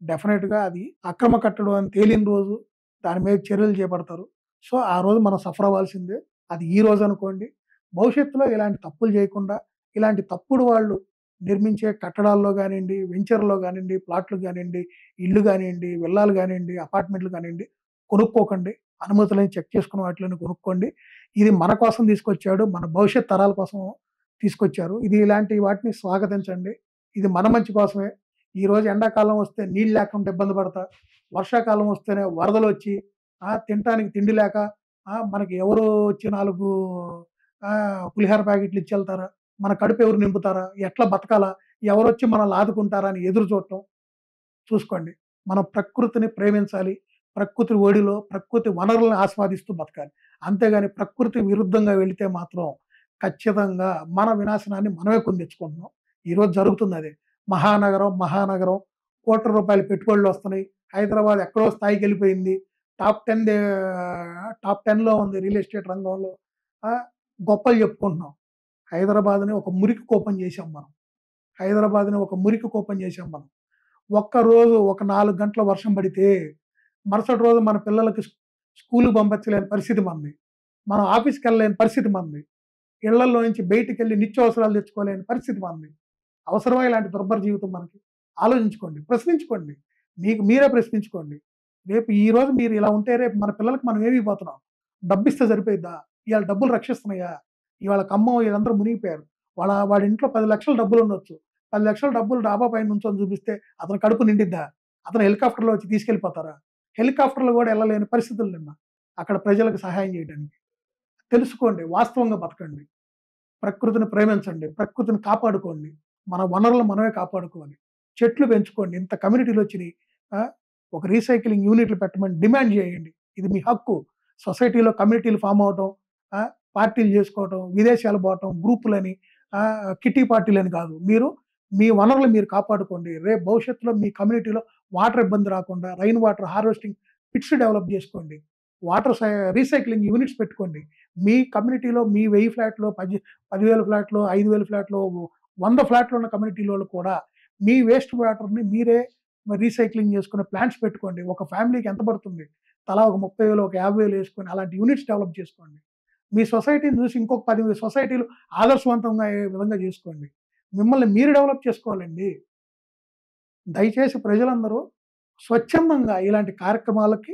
డెఫినిట్‌గా అది అక్రమ కట్టడం అని తేలిన రోజు దాని మీద చర్యలు చేపడతారు. సో, ఆ రోజు మనం సఫర్ అవ్వాల్సిందే. అది ఈ రోజు అనుకోండి. భవిష్యత్తులో ఇలాంటి తప్పులు చేయకుండా, ఇలాంటి తప్పుడు వాళ్ళు నిర్మించే కట్టడాల్లో గానియండి, వెంచర్‌లో గానియండి, ప్లాట్లు గానియండి, ఇల్లు గానియండి, విల్లాలు గానియండి, అపార్ట్‌మెంట్లు గానియండి కొనుక్కోకండి. అనుమతులని చెక్ చేసుకున్న వాటిలోనే కొనుక్కోండి. ఇది మన కోసం తీసుకొచ్చాడు. మన భవిష్యత్ తరాల కోసం తీసుకొచ్చారు. ఇది ఇలాంటి వాటిని స్వాగతించండి. ఇది మన మంచి కోసమే. ఈరోజు ఎండాకాలం వస్తే నీళ్ళు లేకుండా ఇబ్బంది పడతా, వర్షాకాలం వస్తేనే వరదలొచ్చి, తినటానికి తిండి లేక, మనకి ఎవరో వచ్చి 4 పులిహోర ప్యాకెట్లు ఇచ్చెళ్తారా? మన కడుపు ఎవరు నింపుతారా? ఎట్లా బతకాలా? ఎవరొచ్చి మనల్ని ఆదుకుంటారా అని ఎదురు చూడటం చూసుకోండి. మనం ప్రకృతిని ప్రేమించాలి. ప్రకృతి ఒడిలో ప్రకృతి వనరులను ఆస్వాదిస్తూ బతకాలి. అంతేగాని ప్రకృతి విరుద్ధంగా వెళితే మాత్రం ఖచ్చితంగా మన వినాశనాన్ని మనమే కొని తెచ్చుకుంటున్నాం. ఈరోజు జరుగుతుందదే. మహానగరం ₹1,00,00,000 పెట్టుబడులొస్తున్నాయి. హైదరాబాద్ ఎక్కడో స్థాయికెళ్ళిపోయింది. టాప్ 10లో ఉంది రియల్ ఎస్టేట్ రంగంలో. ఆహ్, గొప్పలు చెప్పుకుంటున్నాం. హైదరాబాద్‌ని ఒక మురికి కూపం చేశాం మనం. హైదరాబాద్‌ని ఒక మురికి కూపం చేశాం మనం. ఒక్కరోజు ఒక 4 గంటల వర్షం పడితే, మరుసటి రోజు మన పిల్లలకి స్కూలుకి పంపించలేని పరిస్థితి మనది. మనం ఆఫీస్‌కెళ్ళలేని పరిస్థితి మనది. ఇళ్లల్లో నుంచి బయటికెళ్ళి నిత్యావసరాలు తెచ్చుకోలేని పరిస్థితి మనది. అవసరమా ఇలాంటి దుర్భర జీవితం మనకి? ఆలోచించుకోండి. ప్రశ్నించుకోండి. మీకు మీరే ప్రశ్నించుకోండి. ఈరోజు మీరు ఇలా ఉంటే రేపు మన పిల్లలకి మనం ఏమివ్వబోతున్నాం? డబ్బిస్తే సరిపోయిద్దా? ఇయాల డబ్బులు రక్షిస్తున్నాయా? ఇవాళ ఖమ్మం వీళ్ళందరూ మునిగిపోయారు. వాడి ఇంట్లో 10,00,000 డబ్బులుండొచ్చు. 10,00,000 డబ్బులు డాబా పైన నుంచొని చూపిస్తే అతని కడుపు నిండిద్దా? అతను హెలికాప్టర్‌లో వచ్చి తీసుకెళ్ళిపోతారా? హెలికాప్టర్‌లో గూడా ఎళ్ళలేని పరిస్థితులు నిన్న. అక్కడ ప్రజలకు సహాయం చేయడానికి. తెలుసుకోండి. వాస్తవంగా బతకండి. ప్రకృతిని ప్రేమించండి. ప్రకృతిని కాపాడుకోండి. మన వనరులను మనమే కాపాడుకోవాలి. చెట్లు పెంచుకోండి. ఇంత కమ్యూనిటీలొచ్చినియి. ఆ! ఒక రీసైక్లింగ్ యూనిట్లు పెట్టమని డిమాండ్ చేయండి. ఇది మీ హక్కు. సొసైటీలో కమ్యూనిటీలు ఫార్మ్ అవ్వటం, పార్టీలు చేసుకోవటం, విదేశాలు పోవటం, గ్రూపులని, కిట్టి పార్టీలని కాదు. మీరు మీ వనరులు మీరు కాపాడుకోండి. రేపు భవిష్యత్తులో మీ కమ్యూనిటీలో వాటర్ ఇబ్బంది రాకుండా rain water harvesting pits develop చేసుకోండి. వాటర్ రీసైక్లింగ్ యూనిట్స్ పెట్టుకోండి. మీ కమ్యూనిటీలో మీ 1000 ఫ్లాట్‌లో 10,000 ఫ్లాట్‌లో, 5,000 ఫ్లాట్‌లో, 100 ఫ్లాట్‌లో ఉన్న కమ్యూనిటీలోళ్ళు కూడా మీ వేస్ట్ వాటర్‌ని మీరే రీసైక్లింగ్ చేసుకునే ప్లాంట్స్ పెట్టుకోండి. ఒక ఫ్యామిలీకి ఎంత పడుతుంది? తలా ఒక 30,000 ఒక 50,000 యేసుకొని అలాంటి యూనిట్స్ డెవలప్ చేసుకోండి. మీ సొసైటీని చూసి ఇంకొక 10 సొసైటీలు ఆదర్శవంతంగా అయ్యే విధంగా చేసుకోండి. మిమ్మల్ని మీరు డెవలప్ చేసుకోవాలండి. దయచేసి ప్రజలందరూ స్వచ్ఛందంగా ఇలాంటి కార్యక్రమాలకి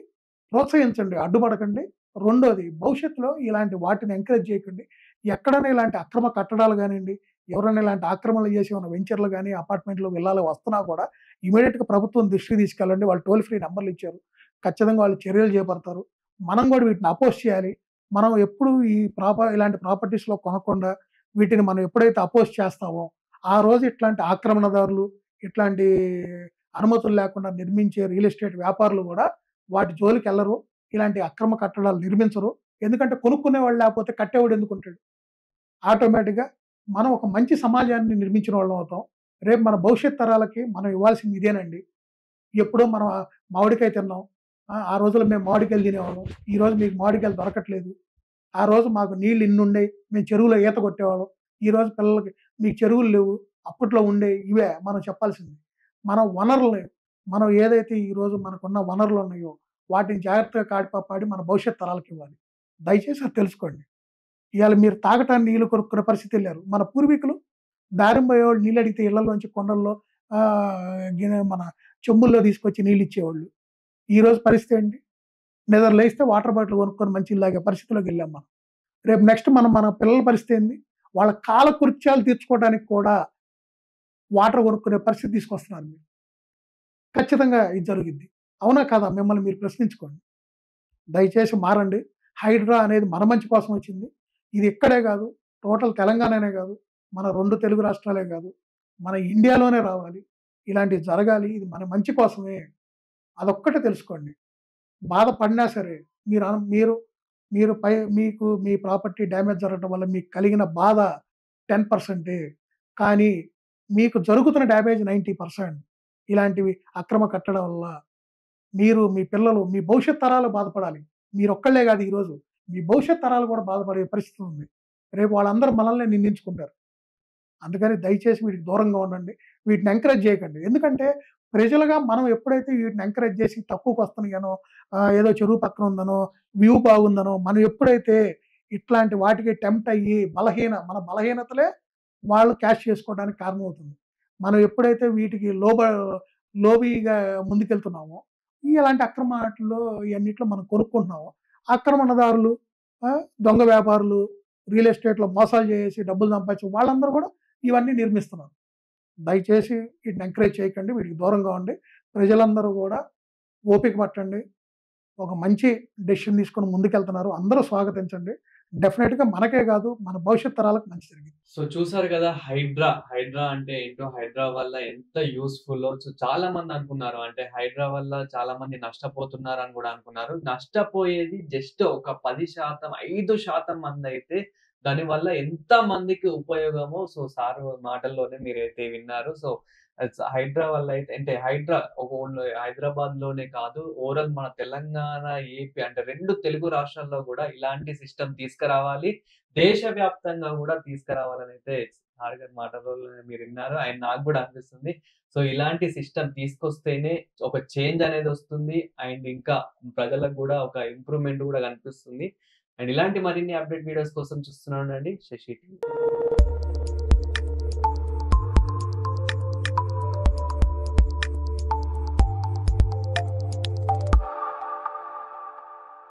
ప్రోత్సహించండి. అడ్డుపడకండి. రెండోది భవిష్యత్తులో ఇలాంటి వాటిని ఎంకరేజ్ చేయకండి. ఎక్కడైనా ఇలాంటి అక్రమ కట్టడాలు గానియండి, ఎవరైనా ఇలాంటి ఆక్రమణలు చేసి ఉన్న వెంచర్‌లు గాని, అపార్ట్‌మెంట్‌లు, విల్లాలు వస్తున్నా కూడా ఇమ్మీడియేట్‌గా ప్రభుత్వం దృష్టికి తీసుకెళ్ళండి. వాళ్ళు టోల్ ఫ్రీ నంబర్‌లు ఇచ్చారు. ఖచ్చితంగా వాళ్ళు చర్యలు చేపడతారు. మనం కూడా వీటిని అపోజ్ చేయాలి. మనం ఎప్పుడు ఇలాంటి ప్రాపర్టీస్‌లో కొనకుండా వీటిని మనం ఎప్పుడైతే అపోజ్ చేస్తామో, ఆ రోజు ఇట్లాంటి ఆక్రమణదారులు, ఇట్లాంటి అనుమతులు లేకుండా నిర్మించే రియల్ ఎస్టేట్ వ్యాపారులు గూడా వాటి జోలికెళ్లరు. ఇలాంటి అక్రమ కట్టడాలు నిర్మించరు. ఎందుకంటే కొనుక్కునేవాడు లేకపోతే కట్టేవాడు ఎందుకుంటాడు? ఆటోమేటిక్‌గా మనం ఒక మంచి సమాజాన్ని నిర్మించిన వాళ్ళం అవుతాం. రేపు మన భవిష్యత్ తరాలకి మనం ఇవ్వాల్సింది ఇదేనండి. ఎప్పుడో మనం మామిడికాయ తిన్నాం. ఆ రోజుల్లో మేము మామిడికాయలు తినేవాళ్ళం. ఈరోజు మీకు మామిడికాయలు దొరకట్లేదు. ఆ రోజు మాకు నీళ్ళు ఇన్నుండేయి. మేము చెరువులో ఈత కొట్టేవాళ్ళం. ఈరోజు పిల్లలకి మీకు చెరువులు లేవు. అప్పట్లో ఉండేయి. ఇవే మనం చెప్పాల్సింది. మన వనరుల్ని మనం ఏదైతే ఈరోజు మనకున్న వనరులున్నాయో వాటిని జాగ్రత్తగా కాపాడి మన భవిష్యత్ తరాలకివ్వాలి. దయచేసి అది తెలుసుకోండి. ఇయాల మీరు తాగటానికి నీళ్లు కొనుక్కునే పరిస్థితెళ్లారు. మన పూర్వీకులు దారిన పోయేవాళ్ళు నీళ్లడిగితే ఇళ్లలోంచి కొండల్లో మన చెంబుల్లో తీసుకొచ్చి నీళ్లిచ్చేవాళ్ళు. ఈరోజు పరిస్థితి ఏంటి? నిద్ర లేస్తే వాటర్ బాటిల్ కొనుక్కొని మంచినీళ్ళు తాగే పరిస్థితిలోకెళ్ళాం మనం. రేపు నెక్స్ట్ మన పిల్లల పరిస్థితి ఏంది? వాళ్ళ కాలకృత్యాలు తీర్చుకోవడానికి కూడా వాటర్ కొనుక్కునే పరిస్థితి తీసుకొస్తున్నారు మీరు. ఖచ్చితంగా ఇది జరుగుద్ది. అవునా కాదా? మిమ్మల్ని మీరు ప్రశ్నించుకోండి. దయచేసి మారండి. హైడ్రా అనేది మన మంచి కోసం వచ్చింది. ఇది ఇక్కడే కాదు. టోటల్ తెలంగాణనే కాదు, మన 2 తెలుగు రాష్ట్రాలే కాదు, మన ఇండియాలోనే రావాలి. ఇలాంటివి జరగాలి. ఇది మన మంచి కోసమే. అదొక్కటే తెలుసుకోండి. బాధపడినా సరే మీరు అను మీరు మీరు మీకు మీ ప్రాపర్టీ డ్యామేజ్ జరగడం వల్ల మీకు కలిగిన బాధ 10%. కానీ మీకు జరుగుతున్న డ్యామేజ్ 90%. ఇలాంటివి అక్రమ కట్టడం వల్ల మీరు, మీ పిల్లలు, మీ భవిష్యత్ తరాలు బాధపడాలి. మీరొక్కళ్ళే కాదు ఈరోజు. మీ భవిష్యత్ తరాలు కూడా బాధపడే పరిస్థితి ఉంది. రేపు వాళ్ళందరూ మనల్నే నిందించుకుంటారు. అందుకని దయచేసి వీటికి దూరంగా ఉండండి. వీటిని ఎంకరేజ్ చేయకండి. ఎందుకంటే ప్రజలుగా మనం ఎప్పుడైతే వీటిని ఎంకరేజ్ చేసి తక్కువకొస్తున్నాయనో, ఏదో చెరువు పక్కన ఉందనో, వ్యూ బాగుందనో, మనం ఎప్పుడైతే ఇట్లాంటి వాటికి టెంప్ట్ అయ్యి మన బలహీనతలే వాళ్ళు క్యాష్ చేసుకోవడానికి కారణమవుతుంది. మనం ఎప్పుడైతే వీటికి లోబీగా ముందుకెళ్తున్నామో, ఇలాంటి అక్రమ ఆటిల్లో ఇయన్నిట్లో మనం కొనుక్కుంటున్నామో, ఆక్రమణదారులు, దొంగ వ్యాపారులు, రియల్ ఎస్టేట్‌లో మోసాలు చేసి డబ్బులు సంపాదించి వాళ్ళందరూ కూడా ఇవన్నీ నిర్మిస్తున్నారు. దయచేసి వీటిని ఎంకరేజ్ చేయకండి. వీటికి దూరంగా ఉండి ప్రజలందరూ కూడా ఓపిక పట్టండి. ఒక మంచి డెసిషన్ తీసుకొని ముందుకెళ్తున్నారు. అందరూ స్వాగతించండి. డెఫినిట్‌గా మనకే కాదు, మన భవిష్యత్ తరాలకు మంచి జరిగింది. సో చూసారు కదా హైడ్రా అంటే ఏంటో, హైడ్రా వల్ల ఎంత యూస్‌ఫుల్లో. సో చాలా మంది అనుకున్నారు అంటే హైడ్రా వల్ల చాలా మంది నష్టపోతున్నారని కూడా అనుకున్నారు. నష్టపోయేది జస్ట్ ఒక 10%, 5% మందైతే దానివల్ల ఎంత మందికి ఉపయోగమో సో సార్ మాటల్లోనే మీరైతే విన్నారు. సో హైడ్రా వల్ల అయితే అంటే హైడ్రా ఒక ఓన్లీ హైదరాబాద్‌లోనే కాదు, ఓవరాల్ మన తెలంగాణ, ఏపీ అంటే 2 తెలుగు రాష్ట్రాల్లో కూడా ఇలాంటి సిస్టమ్ తీసుకురావాలి. దేశవ్యాప్తంగా గూడా తీసుకురావాలనైతే సార్ గారి మాటల్లోనే మీరు విన్నారు. అండ్ నాకు గూడా అనిపిస్తుంది. సో ఇలాంటి సిస్టమ్ తీసుకొస్తేనే ఒక చేంజ్ అనేదొస్తుంది. అండ్ ఇంకా ప్రజలకు గూడా ఒక ఇంప్రూవ్‌మెంట్ గూడా కనిపిస్తుంది. అండ్ ఇలాంటి మరిన్ని అప్‌డేట్ వీడియోస్ కోసం చూస్తూనే ఉండండి శశి టీవీ.